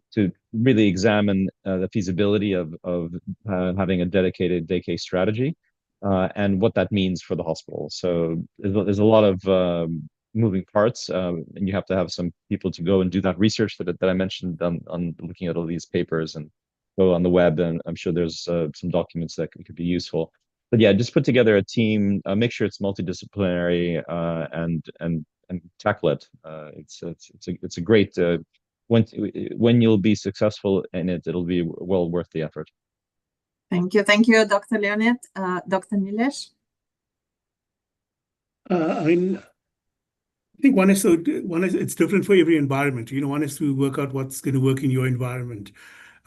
really examine the feasibility of having a dedicated day case strategy, and what that means for the hospital. So there's a lot of moving parts, and you have to have some people to go and do that research that I mentioned on looking at all these papers, and go on the web, and I'm sure there's some documents that could be useful. But yeah, just put together a team, make sure it's multidisciplinary, and tackle it. It's a great when you'll be successful in it, it'll be well worth the effort. Thank you, Dr. Leonid. Dr. Nilesh. I think it's different for every environment. One has to work out what's going to work in your environment.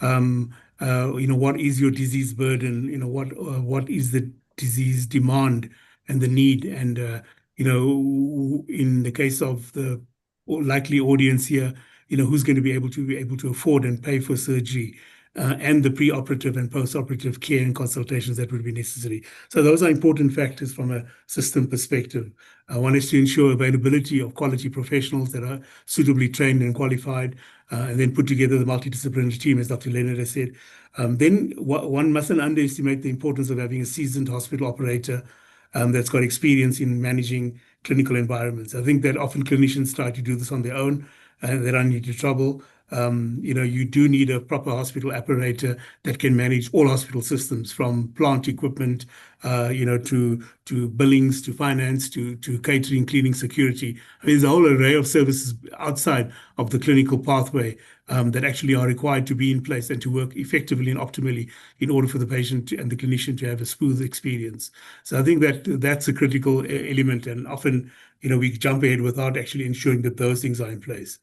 What is your disease burden? What is the disease demand and the need? And in the case of the likely audience here, who's going to be able to afford and pay for surgery? and the pre-operative and post-operative care and consultations that would be necessary. So those are important factors from a system perspective. One is to ensure availability of quality professionals that are suitably trained and qualified, and then put together the multidisciplinary team, as Dr. Leonard has said. Then one mustn't underestimate the importance of having a seasoned hospital operator that's got experience in managing clinical environments. I think that often clinicians try to do this on their own, and they run into trouble. You do need a proper hospital operator that can manage all hospital systems, from plant equipment, to billings, to finance, to catering, cleaning, security. I mean, there's a whole array of services outside of the clinical pathway that actually are required to be in place and to work effectively and optimally in order for the patient and the clinician to have a smooth experience. So I think that that's a critical element, and often, we jump ahead without actually ensuring that those things are in place.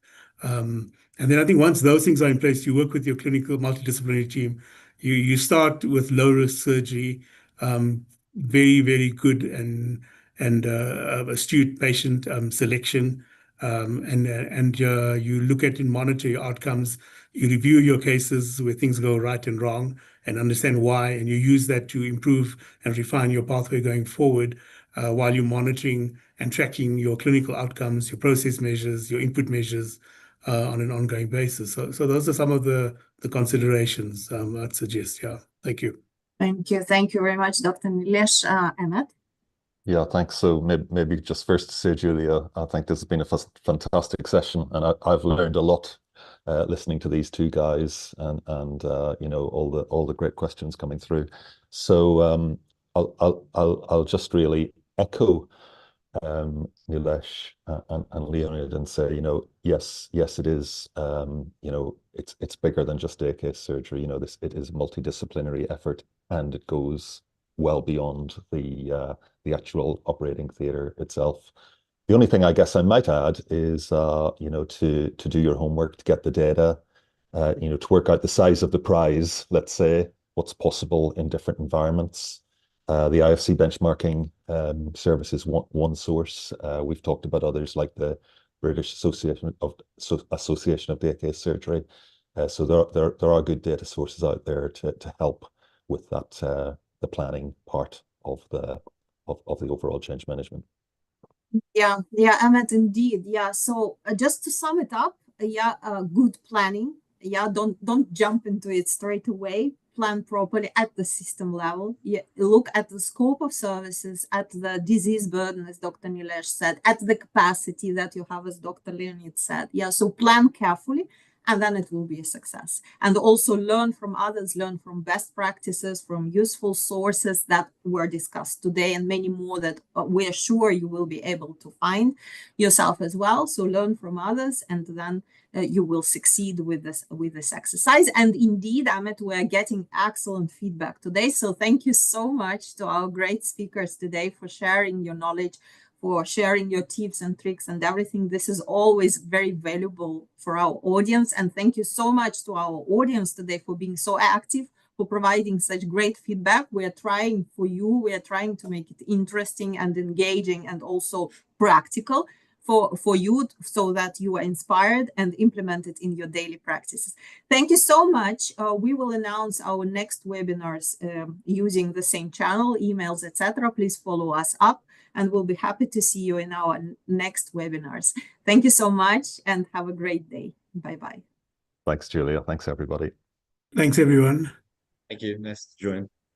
And then I think once those things are in place, you work with your clinical multidisciplinary team. You start with low risk surgery, very, very good and astute patient selection, and you look at and monitor your outcomes. You review your cases where things go right and wrong, and understand why, and you use that to improve and refine your pathway going forward, while you're monitoring and tracking your clinical outcomes, your process measures, your input measures, on an ongoing basis. So those are some of the considerations I'd suggest. Yeah, thank you. Thank you. Thank you very much, Dr. Nilesh. Emmet? Yeah, thanks. So maybe just first to say, Julia, I think this has been a fantastic session, and I've learned a lot listening to these two guys, and all the great questions coming through. So I'll just really echo Nilesh and Leonid and say, yes, it is, it's bigger than just day case surgery. It is a multidisciplinary effort, and it goes well beyond the actual operating theatre itself. The only thing I guess I might add is, to do your homework, to get the data, to work out the size of the prize, let's say, what's possible in different environments. The IFC benchmarking service is one source. We've talked about others like the British Association of Day Case Surgery. So there are good data sources out there to help with that, the planning part of the overall change management. Yeah, Emmet, indeed. Yeah. So just to sum it up, good planning. Yeah, don't jump into it straight away. Plan properly at the system level. Look at the scope of services, at the disease burden, as Dr. Nilesh said, at the capacity that you have, as Dr. Leonid said. Yeah, so plan carefully, and then it will be a success. And also learn from others, learn from best practices, from useful sources that were discussed today, and many more that we're sure you will be able to find yourself as well. So learn from others, and then you will succeed with this exercise. And indeed, Emmet, we're getting excellent feedback today. So thank you so much to our great speakers today for sharing your knowledge, for sharing your tips and tricks and everything. This is always very valuable for our audience. And thank you so much to our audience today for being so active, for providing such great feedback. We are trying for you. We are trying to make it interesting and engaging and also practical for you, so that you are inspired and implement it in your daily practices. Thank you so much. We will announce our next webinars using the same channel, emails, etc. Please follow us up, and we'll be happy to see you in our next webinars. Thank you so much, and have a great day. Bye-bye. Thanks, Julia. Thanks, everybody. Thanks, everyone. Thank you. Nice to join.